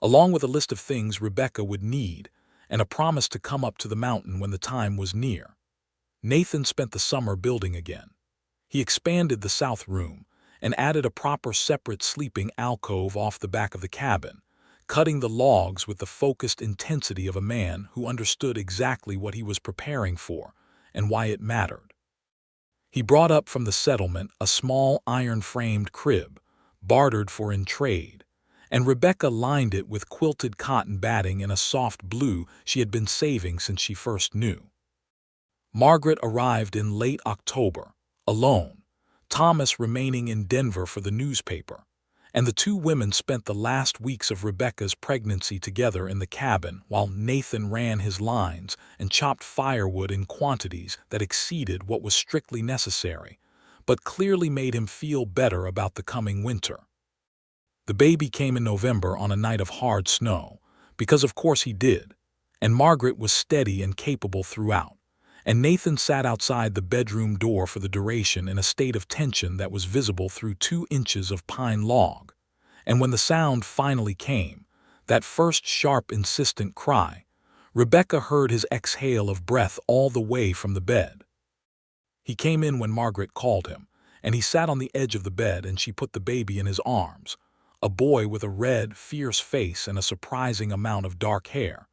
along with a list of things Rebecca would need and a promise to come up to the mountain when the time was near. Nathan spent the summer building again. He expanded the south room and added a proper separate sleeping alcove off the back of the cabin, cutting the logs with the focused intensity of a man who understood exactly what he was preparing for and why it mattered. He brought up from the settlement a small iron-framed crib, bartered for in trade, and Rebecca lined it with quilted cotton batting in a soft blue she had been saving since she first knew. Margaret arrived in late October, alone, Thomas remaining in Denver for the newspaper, and the two women spent the last weeks of Rebecca's pregnancy together in the cabin while Nathan ran his lines and chopped firewood in quantities that exceeded what was strictly necessary, but clearly made him feel better about the coming winter. The baby came in November on a night of hard snow, because of course he did, and Margaret was steady and capable throughout, and Nathan sat outside the bedroom door for the duration in a state of tension that was visible through 2 inches of pine log. And when the sound finally came, that first sharp, insistent cry, Rebecca heard his exhale of breath all the way from the bed. He came in when Margaret called him, and he sat on the edge of the bed and she put the baby in his arms, a boy with a red, fierce face and a surprising amount of dark hair.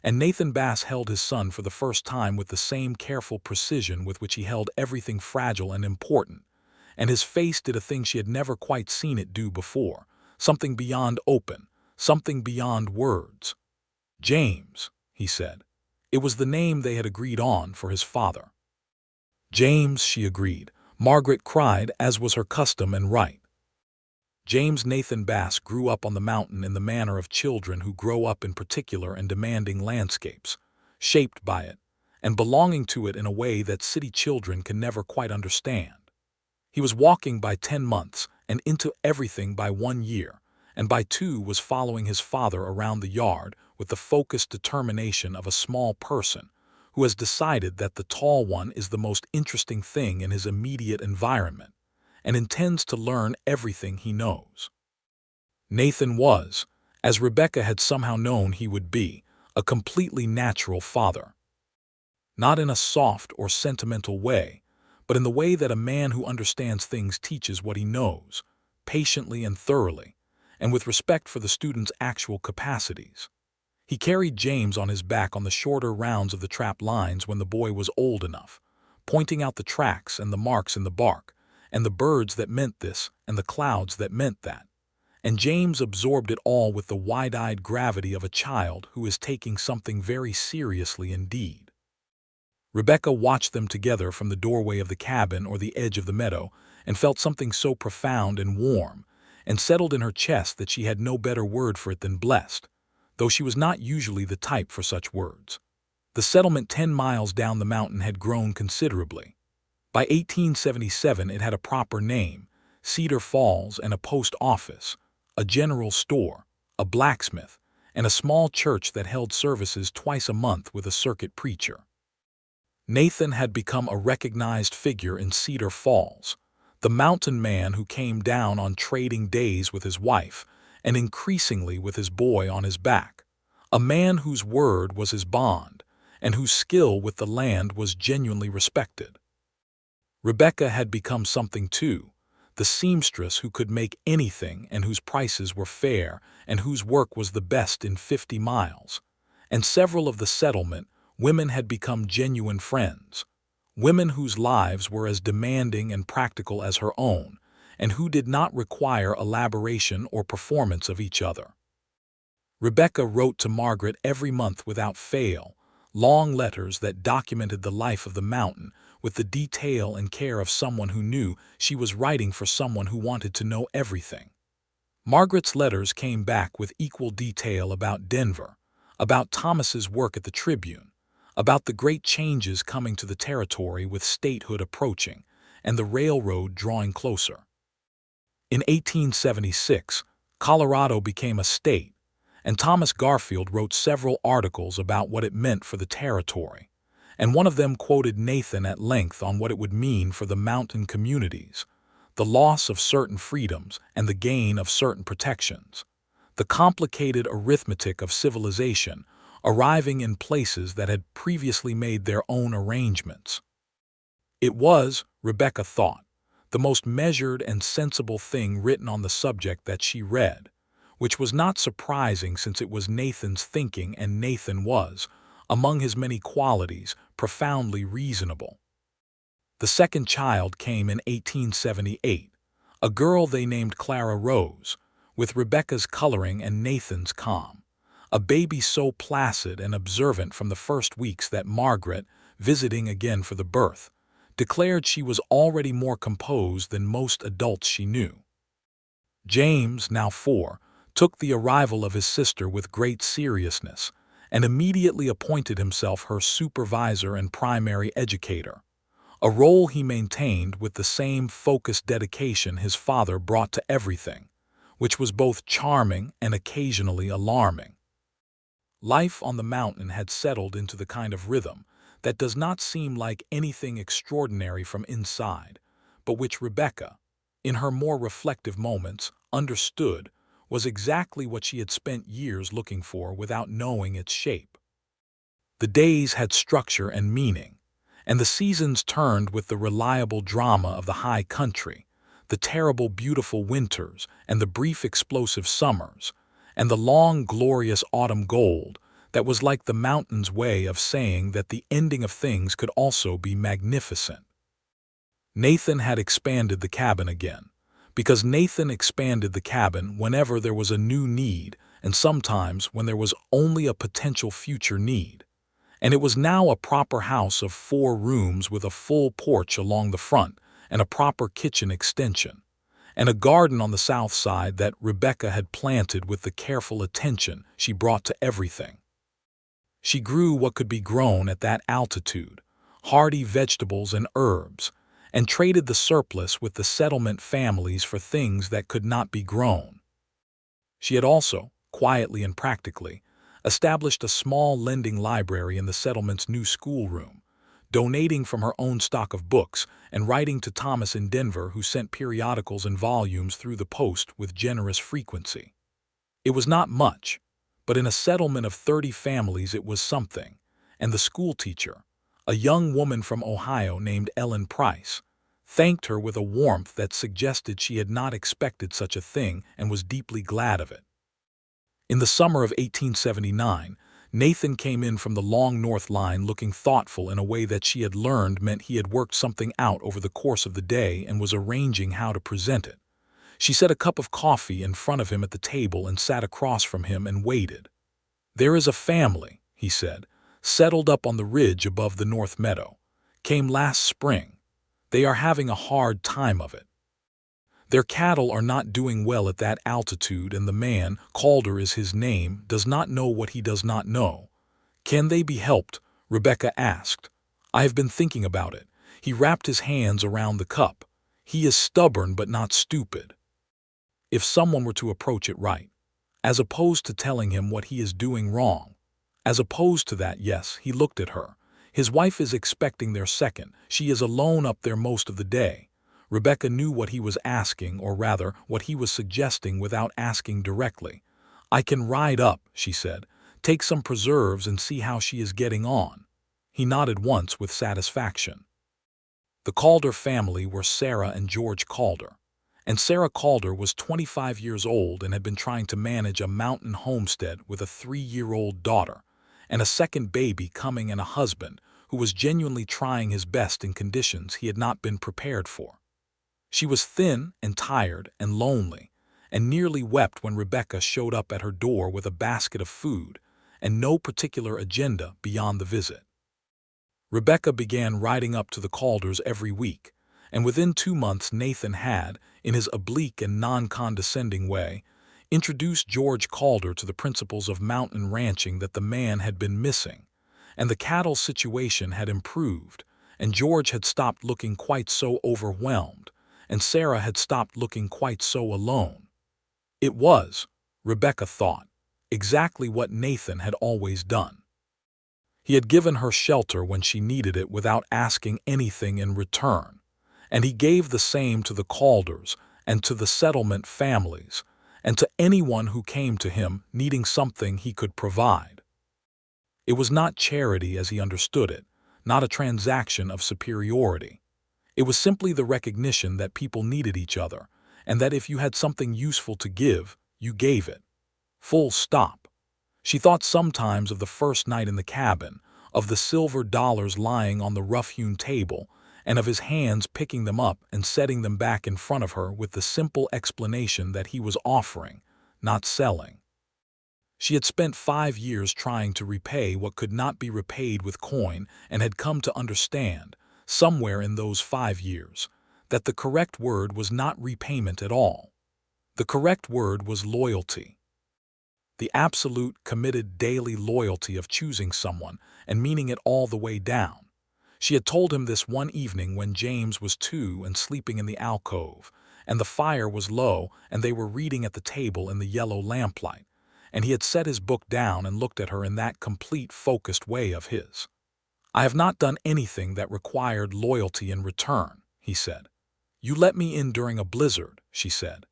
And Nathan Bass held his son for the first time with the same careful precision with which he held everything fragile and important, and his face did a thing she had never quite seen it do before, something beyond open, something beyond words. "James," he said. It was the name they had agreed on for his father. "James," she agreed. Margaret cried, as was her custom and right. James Nathan Bass grew up on the mountain in the manner of children who grow up in particular and demanding landscapes, shaped by it, and belonging to it in a way that city children can never quite understand. He was walking by 10 months and into everything by 1 year, and by 2 was following his father around the yard with the focused determination of a small person who has decided that the tall one is the most interesting thing in his immediate environment, and intends to learn everything he knows. Nathan was, as Rebecca had somehow known he would be, a completely natural father. Not in a soft or sentimental way, but in the way that a man who understands things teaches what he knows, patiently and thoroughly, and with respect for the student's actual capacities. He carried James on his back on the shorter rounds of the trap lines when the boy was old enough, pointing out the tracks and the marks in the bark, and the birds that meant this and the clouds that meant that. And James absorbed it all with the wide-eyed gravity of a child who is taking something very seriously indeed. Rebecca watched them together from the doorway of the cabin or the edge of the meadow and felt something so profound and warm and settled in her chest that she had no better word for it than blessed, though she was not usually the type for such words. The settlement 10 miles down the mountain had grown considerably. By 1877 it had a proper name, Cedar Falls, and a post office, a general store, a blacksmith, and a small church that held services twice a month with a circuit preacher. Nathan had become a recognized figure in Cedar Falls, the mountain man who came down on trading days with his wife and increasingly with his boy on his back, a man whose word was his bond and whose skill with the land was genuinely respected. Rebecca had become something too, the seamstress who could make anything and whose prices were fair and whose work was the best in 50 miles. And several of the settlement women had become genuine friends, women whose lives were as demanding and practical as her own, and who did not require elaboration or performance of each other. Rebecca wrote to Margaret every month without fail, long letters that documented the life of the mountain with the detail and care of someone who knew she was writing for someone who wanted to know everything. Margaret's letters came back with equal detail about Denver, about Thomas's work at the Tribune, about the great changes coming to the territory with statehood approaching and the railroad drawing closer. In 1876, Colorado became a state, and Thomas Garfield wrote several articles about what it meant for the territory, and one of them quoted Nathan at length on what it would mean for the mountain communities, the loss of certain freedoms and the gain of certain protections, the complicated arithmetic of civilization arriving in places that had previously made their own arrangements. It was, Rebecca thought, the most measured and sensible thing written on the subject that she read, which was not surprising since it was Nathan's thinking and Nathan was, among his many qualities, profoundly reasonable. The second child came in 1878, a girl they named Clara Rose, with Rebecca's coloring and Nathan's calm, a baby so placid and observant from the first weeks that Margaret, visiting again for the birth, declared she was already more composed than most adults she knew. James, now 4, took the arrival of his sister with great seriousness and immediately appointed himself her supervisor and primary educator, a role he maintained with the same focused dedication his father brought to everything, which was both charming and occasionally alarming. Life on the mountain had settled into the kind of rhythm that does not seem like anything extraordinary from inside, but which Rebecca, in her more reflective moments, understood was exactly what she had spent years looking for without knowing its shape. The days had structure and meaning, and the seasons turned with the reliable drama of the high country, the terrible beautiful winters and the brief explosive summers, and the long glorious autumn gold that was like the mountain's way of saying that the ending of things could also be magnificent. Nathan had expanded the cabin again, because Nathan expanded the cabin whenever there was a new need and sometimes when there was only a potential future need. And it was now a proper house of 4 rooms with a full porch along the front and a proper kitchen extension, and a garden on the south side that Rebecca had planted with the careful attention she brought to everything. She grew what could be grown at that altitude, hardy vegetables and herbs, and traded the surplus with the settlement families for things that could not be grown. She had also, quietly and practically, established a small lending library in the settlement's new schoolroom, donating from her own stock of books and writing to Thomas in Denver, who sent periodicals and volumes through the post with generous frequency. It was not much, but in a settlement of 30 families it was something, and the schoolteacher, a young woman from Ohio named Ellen Price, thanked her with a warmth that suggested she had not expected such a thing and was deeply glad of it. In the summer of 1879, Nathan came in from the long north line looking thoughtful in a way that she had learned meant he had worked something out over the course of the day and was arranging how to present it. She set a cup of coffee in front of him at the table and sat across from him and waited. "There is a family," he said, "settled up on the ridge above the North Meadow. Came last spring. They are having a hard time of it. Their cattle are not doing well at that altitude, and the man, Calder is his name, does not know what he does not know." "Can they be helped?" Rebecca asked. "I have been thinking about it." He wrapped his hands around the cup. He is stubborn but not stupid. If someone were to approach it right, as opposed to telling him what he is doing wrong, as opposed to that, yes, he looked at her. His wife is expecting their second. She is alone up there most of the day. Rebecca knew what he was asking, or rather, what he was suggesting without asking directly. I can ride up, she said. Take some preserves and see how she is getting on. He nodded once with satisfaction. The Calder family were Sarah and George Calder. And Sarah Calder was 25 years old and had been trying to manage a mountain homestead with a 3-year-old daughter, and a second baby coming, and a husband who was genuinely trying his best in conditions he had not been prepared for. She was thin and tired and lonely, and nearly wept when Rebecca showed up at her door with a basket of food and no particular agenda beyond the visit. Rebecca began riding up to the Calders every week, and within 2 months Nathan had, in his oblique and non-condescending way, introduced George Calder to the principles of mountain ranching that the man had been missing, and the cattle situation had improved, and George had stopped looking quite so overwhelmed, and Sarah had stopped looking quite so alone. It was, Rebecca thought, exactly what Nathan had always done. He had given her shelter when she needed it without asking anything in return, and he gave the same to the Calders and to the settlement families, and to anyone who came to him needing something he could provide. It was not charity as he understood it, not a transaction of superiority. It was simply the recognition that people needed each other, and that if you had something useful to give, you gave it. Full stop. She thought sometimes of the first night in the cabin, of the silver dollars lying on the rough-hewn table, and of his hands picking them up and setting them back in front of her with the simple explanation that he was offering, not selling. She had spent 5 years trying to repay what could not be repaid with coin, and had come to understand, somewhere in those 5 years, that the correct word was not repayment at all. The correct word was loyalty. The absolute, committed daily loyalty of choosing someone and meaning it all the way down. She had told him this one evening when James was 2 and sleeping in the alcove, and the fire was low and they were reading at the table in the yellow lamplight, and he had set his book down and looked at her in that complete, focused way of his. I have not done anything that required loyalty in return, he said. You let me in during a blizzard, she said.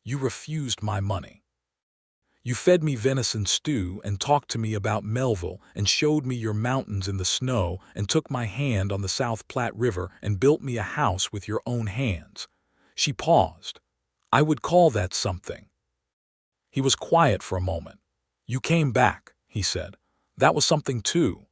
You refused my money. You fed me venison stew and talked to me about Melville and showed me your mountains in the snow and took my hand on the South Platte River and built me a house with your own hands. She paused. I would call that something. He was quiet for a moment. You came back, he said. That was something too.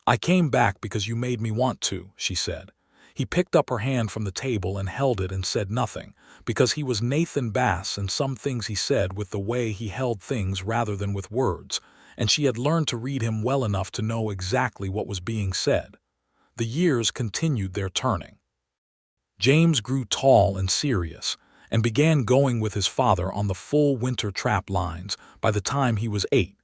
I came back because you made me want to, she said. He picked up her hand from the table and held it and said nothing, because he was Nathan Bass, and some things he said with the way he held things rather than with words, and she had learned to read him well enough to know exactly what was being said. The years continued their turning. James grew tall and serious, and began going with his father on the full winter trap lines by the time he was 8,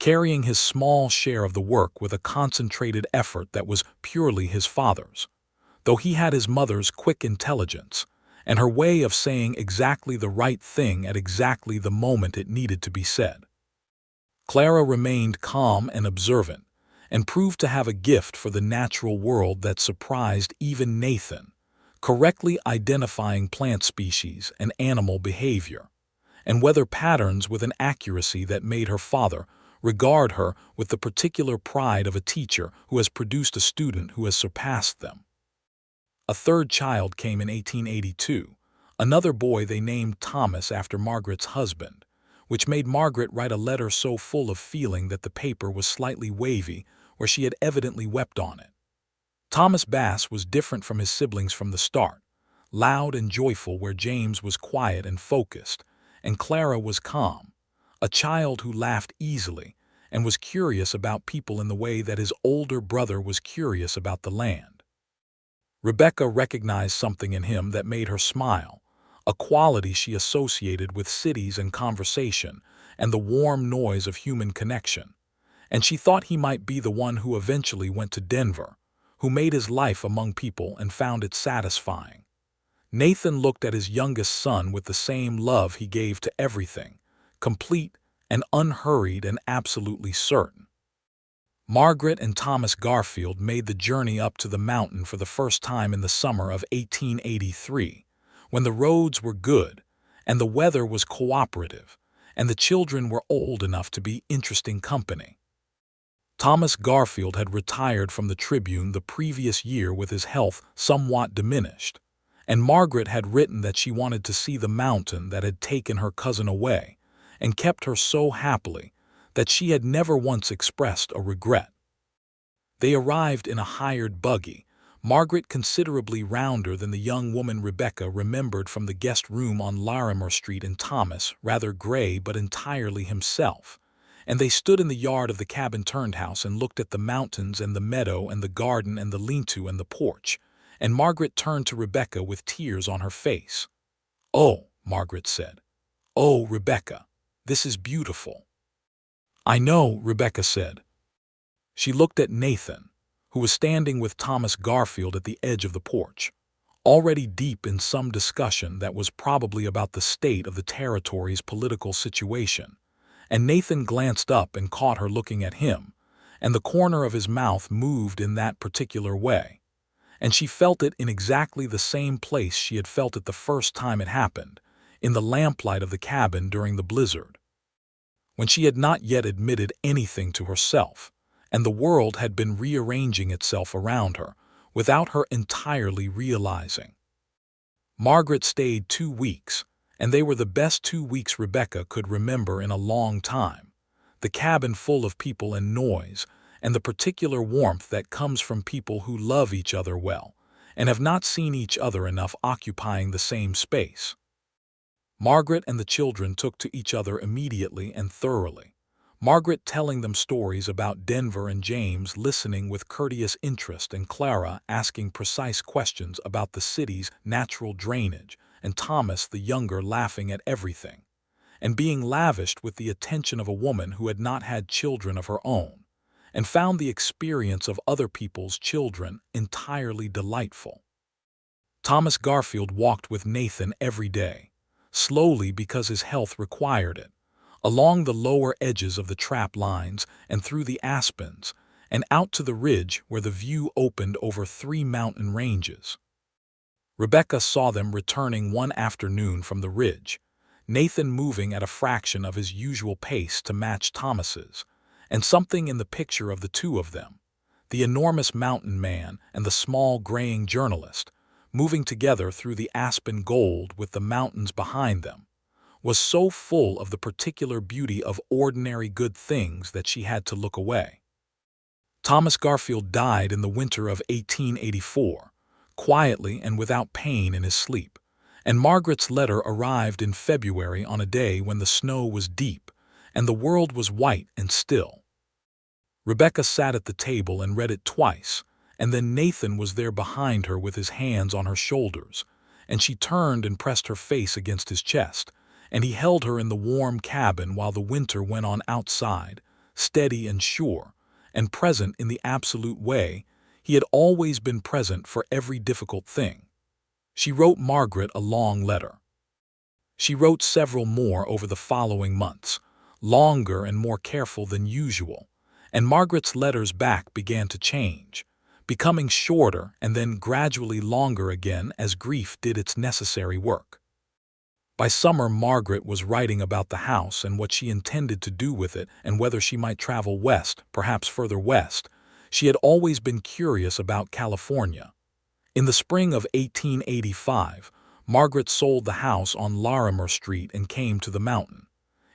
carrying his small share of the work with a concentrated effort that was purely his father's, though he had his mother's quick intelligence and her way of saying exactly the right thing at exactly the moment it needed to be said. Clara remained calm and observant, and proved to have a gift for the natural world that surprised even Nathan, correctly identifying plant species and animal behavior, and weather patterns with an accuracy that made her father regard her with the particular pride of a teacher who has produced a student who has surpassed them. A third child came in 1882, another boy they named Thomas after Margaret's husband, which made Margaret write a letter so full of feeling that the paper was slightly wavy, where she had evidently wept on it. Thomas Bass was different from his siblings from the start, loud and joyful where James was quiet and focused, and Clara was calm, a child who laughed easily and was curious about people in the way that his older brother was curious about the land. Rebecca recognized something in him that made her smile, a quality she associated with cities and conversation and the warm noise of human connection, and she thought he might be the one who eventually went to Denver, who made his life among people and found it satisfying. Nathan looked at his youngest son with the same love he gave to everything, complete and unhurried and absolutely certain. Margaret and Thomas Garfield made the journey up to the mountain for the first time in the summer of 1883, when the roads were good and the weather was cooperative, and the children were old enough to be interesting company. Thomas Garfield had retired from the Tribune the previous year with his health somewhat diminished, and Margaret had written that she wanted to see the mountain that had taken her cousin away and kept her so happily that she had never once expressed a regret. They arrived in a hired buggy, Margaret considerably rounder than the young woman Rebecca remembered from the guest room on Larimer Street, and Thomas rather gray but entirely himself, and they stood in the yard of the cabin-turned house and looked at the mountains and the meadow and the garden and the lean-to and the porch, and Margaret turned to Rebecca with tears on her face. "Oh," Margaret said. "Oh, Rebecca, this is beautiful." "I know," Rebecca said. She looked at Nathan, who was standing with Thomas Garfield at the edge of the porch, already deep in some discussion that was probably about the state of the territory's political situation, and Nathan glanced up and caught her looking at him, and the corner of his mouth moved in that particular way, and she felt it in exactly the same place she had felt it the first time it happened, in the lamplight of the cabin during the blizzard, when she had not yet admitted anything to herself, and the world had been rearranging itself around her without her entirely realizing. Margaret stayed 2 weeks, and they were the best 2 weeks Rebecca could remember in a long time, the cabin full of people and noise, and the particular warmth that comes from people who love each other well and have not seen each other enough occupying the same space. Margaret and the children took to each other immediately and thoroughly, Margaret telling them stories about Denver and James listening with courteous interest, and Clara asking precise questions about the city's natural drainage, and Thomas the younger laughing at everything, and being lavished with the attention of a woman who had not had children of her own, and found the experience of other people's children entirely delightful. Thomas Garfield walked with Nathan every day, slowly because his health required it, along the lower edges of the trap lines and through the aspens, and out to the ridge where the view opened over 3 mountain ranges. Rebecca saw them returning one afternoon from the ridge, Nathan moving at a fraction of his usual pace to match Thomas's, and something in the picture of the two of them, the enormous mountain man and the small graying journalist, moving together through the aspen gold with the mountains behind them, was so full of the particular beauty of ordinary good things that she had to look away. Thomas Garfield died in the winter of 1884, quietly and without pain in his sleep, and Margaret's letter arrived in February on a day when the snow was deep and the world was white and still. Rebecca sat at the table and read it twice, and then Nathan was there behind her with his hands on her shoulders, and she turned and pressed her face against his chest, and he held her in the warm cabin while the winter went on outside, steady and sure, and present in the absolute way he had always been present for every difficult thing. She wrote Margaret a long letter. She wrote several more over the following months, longer and more careful than usual, and Margaret's letters back began to change, becoming shorter and then gradually longer again as grief did its necessary work. By summer, Margaret was writing about the house and what she intended to do with it and whether she might travel west, perhaps further west. She had always been curious about California. In the spring of 1885, Margaret sold the house on Larimer Street and came to the mountain.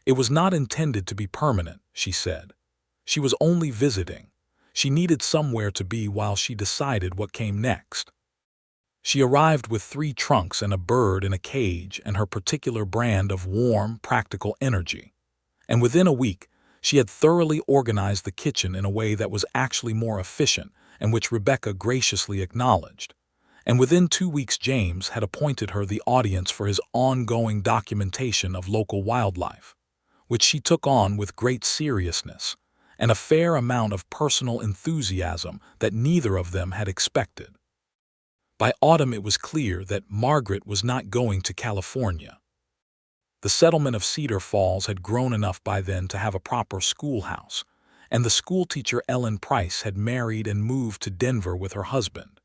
It was not intended to be permanent, she said. She was only visiting. She needed somewhere to be while she decided what came next. She arrived with 3 trunks and a bird in a cage and her particular brand of warm, practical energy. And within a week, she had thoroughly organized the kitchen in a way that was actually more efficient and which Rebecca graciously acknowledged. And within 2 weeks, James had appointed her the audience for his ongoing documentation of local wildlife, which she took on with great seriousness and a fair amount of personal enthusiasm that neither of them had expected. By autumn it was clear that Margaret was not going to California. The settlement of Cedar Falls had grown enough by then to have a proper schoolhouse, and the schoolteacher Ellen Price had married and moved to Denver with her husband,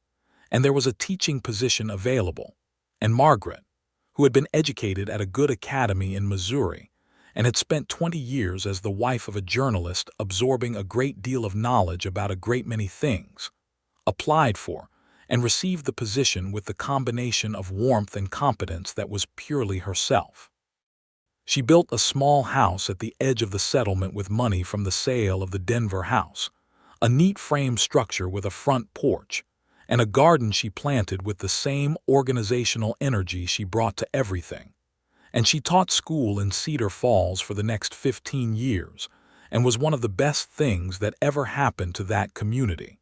and there was a teaching position available. And Margaret, who had been educated at a good academy in Missouri and had spent 20 years as the wife of a journalist absorbing a great deal of knowledge about a great many things, applied for and received the position with the combination of warmth and competence that was purely herself. She built a small house at the edge of the settlement with money from the sale of the Denver house, a neat frame structure with a front porch, and a garden she planted with the same organizational energy she brought to everything. And she taught school in Cedar Falls for the next 15 years and was one of the best things that ever happened to that community.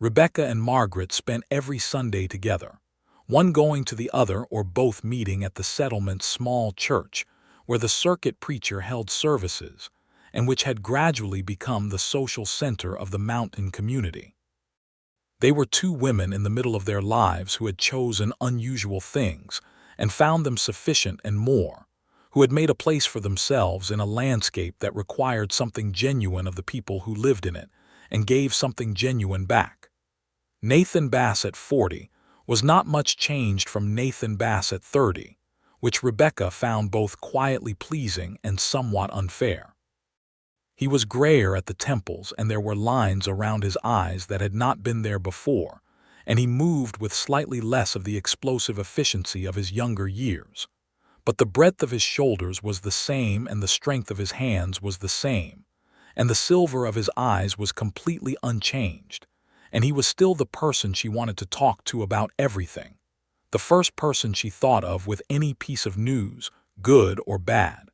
Rebecca and Margaret spent every Sunday together, one going to the other or both meeting at the settlement's small church, where the circuit preacher held services, and which had gradually become the social center of the mountain community. They were two women in the middle of their lives who had chosen unusual things and found them sufficient and more, who had made a place for themselves in a landscape that required something genuine of the people who lived in it and gave something genuine back. Nathan Bass at 40 was not much changed from Nathan Bass at 30, which Rebecca found both quietly pleasing and somewhat unfair. He was grayer at the temples, and there were lines around his eyes that had not been there before, and he moved with slightly less of the explosive efficiency of his younger years. But the breadth of his shoulders was the same, and the strength of his hands was the same, and the silver of his eyes was completely unchanged, and he was still the person she wanted to talk to about everything, the first person she thought of with any piece of news, good or bad.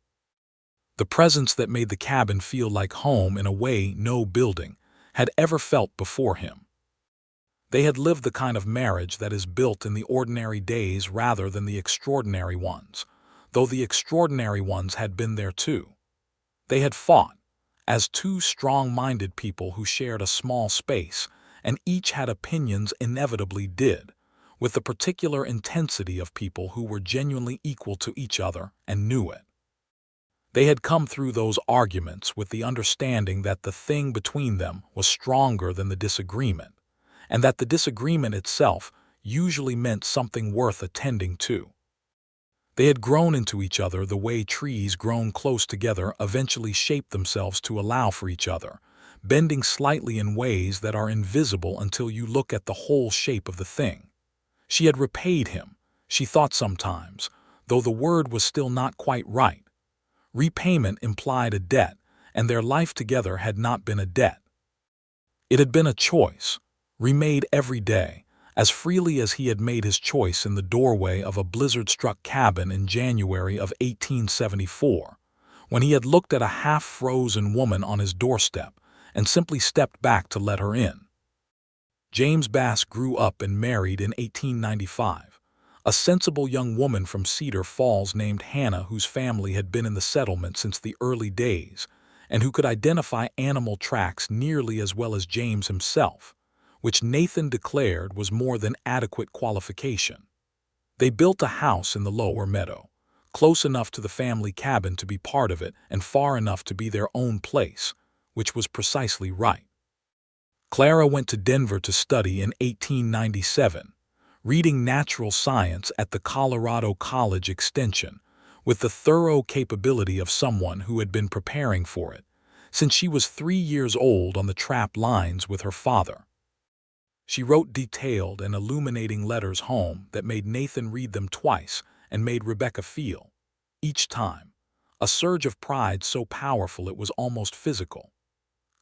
The presence that made the cabin feel like home in a way no building had ever felt before him. They had lived the kind of marriage that is built in the ordinary days rather than the extraordinary ones, though the extraordinary ones had been there too. They had fought, as two strong-minded people who shared a small space, and each had opinions inevitably did, with the particular intensity of people who were genuinely equal to each other and knew it. They had come through those arguments with the understanding that the thing between them was stronger than the disagreement, and that the disagreement itself usually meant something worth attending to. They had grown into each other the way trees grown close together eventually shape themselves to allow for each other, bending slightly in ways that are invisible until you look at the whole shape of the thing. She had repaid him, she thought sometimes, though the word was still not quite right. Repayment implied a debt, and their life together had not been a debt. It had been a choice, remade every day, as freely as he had made his choice in the doorway of a blizzard-struck cabin in January of 1874, when he had looked at a half-frozen woman on his doorstep and simply stepped back to let her in. James Bass grew up and married in 1895, a sensible young woman from Cedar Falls named Hannah, whose family had been in the settlement since the early days and who could identify animal tracks nearly as well as James himself, which Nathan declared was more than adequate qualification. They built a house in the lower meadow, close enough to the family cabin to be part of it and far enough to be their own place, which was precisely right. Clara went to Denver to study in 1897, reading natural science at the Colorado College Extension, with the thorough capability of someone who had been preparing for it, since she was 3 years old on the trap lines with her father. She wrote detailed and illuminating letters home that made Nathan read them twice and made Rebecca feel, each time, a surge of pride so powerful it was almost physical.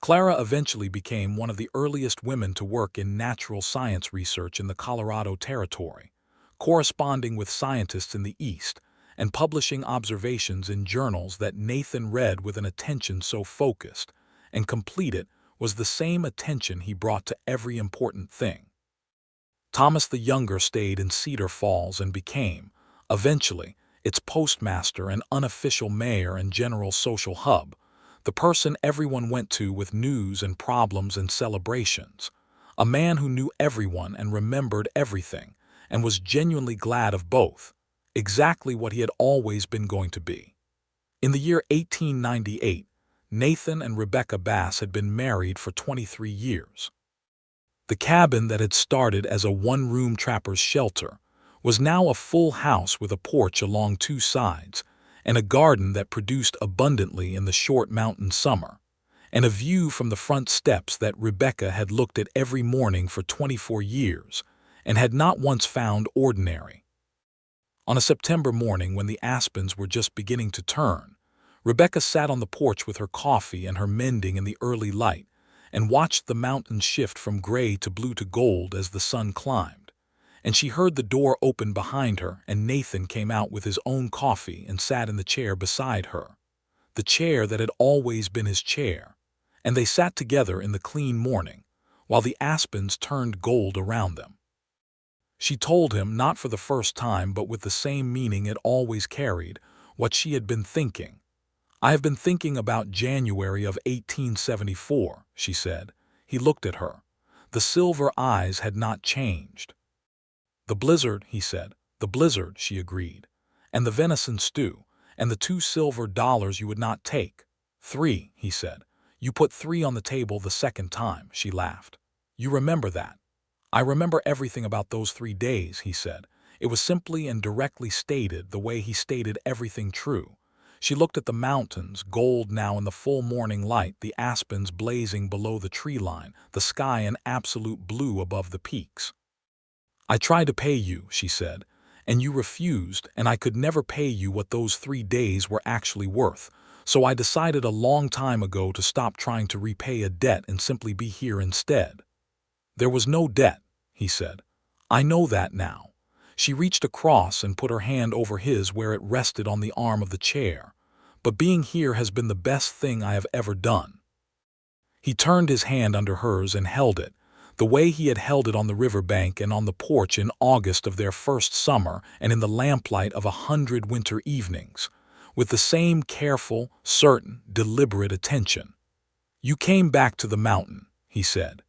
Clara eventually became one of the earliest women to work in natural science research in the Colorado Territory, corresponding with scientists in the East and publishing observations in journals that Nathan read with an attention so focused and complete it was the same attention he brought to every important thing. Thomas the Younger stayed in Cedar Falls and became, eventually, its postmaster and unofficial mayor and general social hub, the person everyone went to with news and problems and celebrations, A man who knew everyone and remembered everything, and was genuinely glad of both, exactly what he had always been going to be. In the year 1898, Nathan and Rebecca Bass had been married for 23 years. The cabin that had started as a one-room trapper's shelter was now a full house with a porch along two sides, and a garden that produced abundantly in the short mountain summer, and a view from the front steps that Rebecca had looked at every morning for 24 years and had not once found ordinary. On a September morning when the aspens were just beginning to turn, Rebecca sat on the porch with her coffee and her mending in the early light and watched the mountains shift from gray to blue to gold as the sun climbed. And she heard the door open behind her, and Nathan came out with his own coffee and sat in the chair beside her, the chair that had always been his chair, and they sat together in the clean morning, while the aspens turned gold around them. She told him, not for the first time but with the same meaning it always carried, what she had been thinking. "I have been thinking about January of 1874, she said. He looked at her. The silver eyes had not changed. "The blizzard," he said. "The blizzard," she agreed. "And the venison stew, and the $2 silver you would not take." "3," he said. "You put 3 on the table the second time," she laughed. "You remember that?" "I remember everything about those 3 days," he said. It was simply and directly stated, the way he stated everything true. She looked at the mountains, gold now in the full morning light, the aspens blazing below the tree line, the sky an absolute blue above the peaks. "I tried to pay you," she said, "and you refused, and I could never pay you what those 3 days were actually worth, so I decided a long time ago to stop trying to repay a debt and simply be here instead." "There was no debt," he said. "I know that now." She reached across and put her hand over his where it rested on the arm of the chair. "But being here has been the best thing I have ever done." He turned his hand under hers and held it, the way he had held it on the river bank and on the porch in August of their first summer and in the lamplight of 100 winter evenings, with the same careful, certain, deliberate attention. "You came back to the mountain," he said.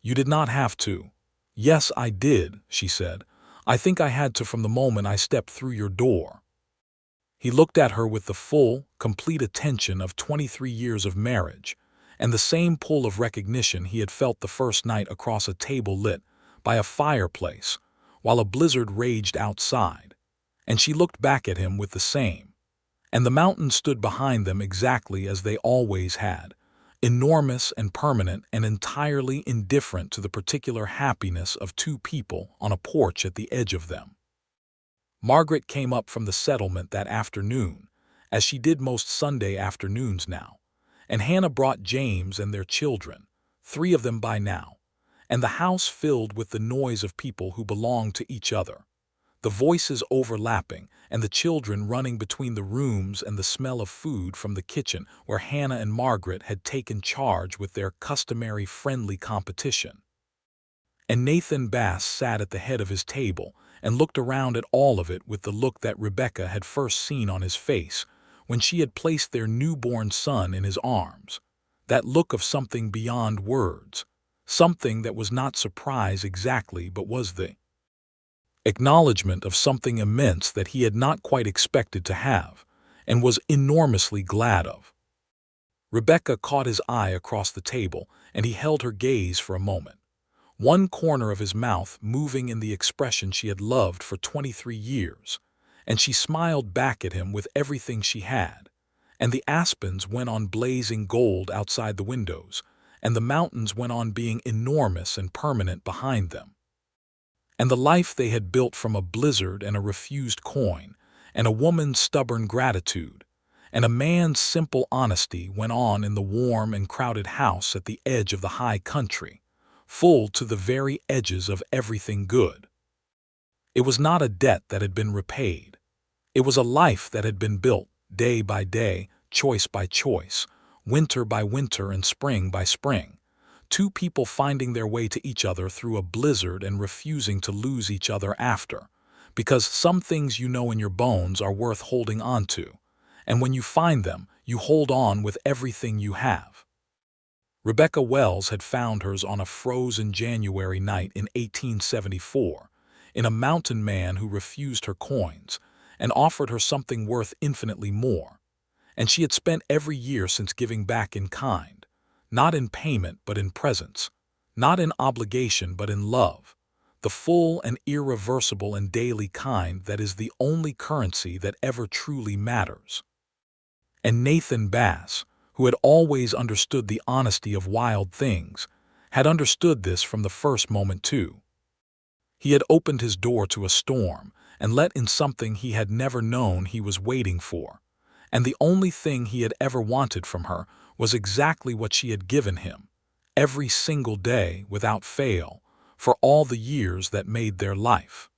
"You did not have to." "Yes, I did," she said. "I think I had to from the moment I stepped through your door." He looked at her with the full, complete attention of 23 years of marriage, and the same pull of recognition he had felt the first night across a table lit by a fireplace while a blizzard raged outside, and she looked back at him with the same. And the mountains stood behind them exactly as they always had, enormous and permanent and entirely indifferent to the particular happiness of 2 people on a porch at the edge of them. Margaret came up from the settlement that afternoon, as she did most Sunday afternoons now, and Hannah brought James and their children, 3 of them by now, and the house filled with the noise of people who belonged to each other, the voices overlapping, and the children running between the rooms, and the smell of food from the kitchen where Hannah and Margaret had taken charge with their customary friendly competition. And Nathan Bass sat at the head of his table and looked around at all of it with the look that Rebecca had first seen on his face when she had placed their newborn son in his arms, that look of something beyond words, something that was not surprise exactly but was the acknowledgement of something immense that he had not quite expected to have, and was enormously glad of. Rebecca caught his eye across the table, and he held her gaze for a moment, one corner of his mouth moving in the expression she had loved for 23 years, and she smiled back at him with everything she had, and the aspens went on blazing gold outside the windows, and the mountains went on being enormous and permanent behind them. And the life they had built from a blizzard and a refused coin, and a woman's stubborn gratitude, and a man's simple honesty went on in the warm and crowded house at the edge of the high country, full to the very edges of everything good. It was not a debt that had been repaid. It was a life that had been built, day by day, choice by choice, winter by winter and spring by spring, 2 people finding their way to each other through a blizzard and refusing to lose each other after, because some things you know in your bones are worth holding on to, and when you find them, you hold on with everything you have. Rebecca Wells had found hers on a frozen January night in 1874, in a mountain man who refused her coins and offered her something worth infinitely more. And she had spent every year since giving back in kind, not in payment but in presence, not in obligation but in love, the full and irreversible and daily kind that is the only currency that ever truly matters. And Nathan Bass, who had always understood the honesty of wild things, had understood this from the first moment too. He had opened his door to a storm and let in something he had never known he was waiting for, and the only thing he had ever wanted from her was exactly what she had given him, every single day without fail, for all the years that made their life.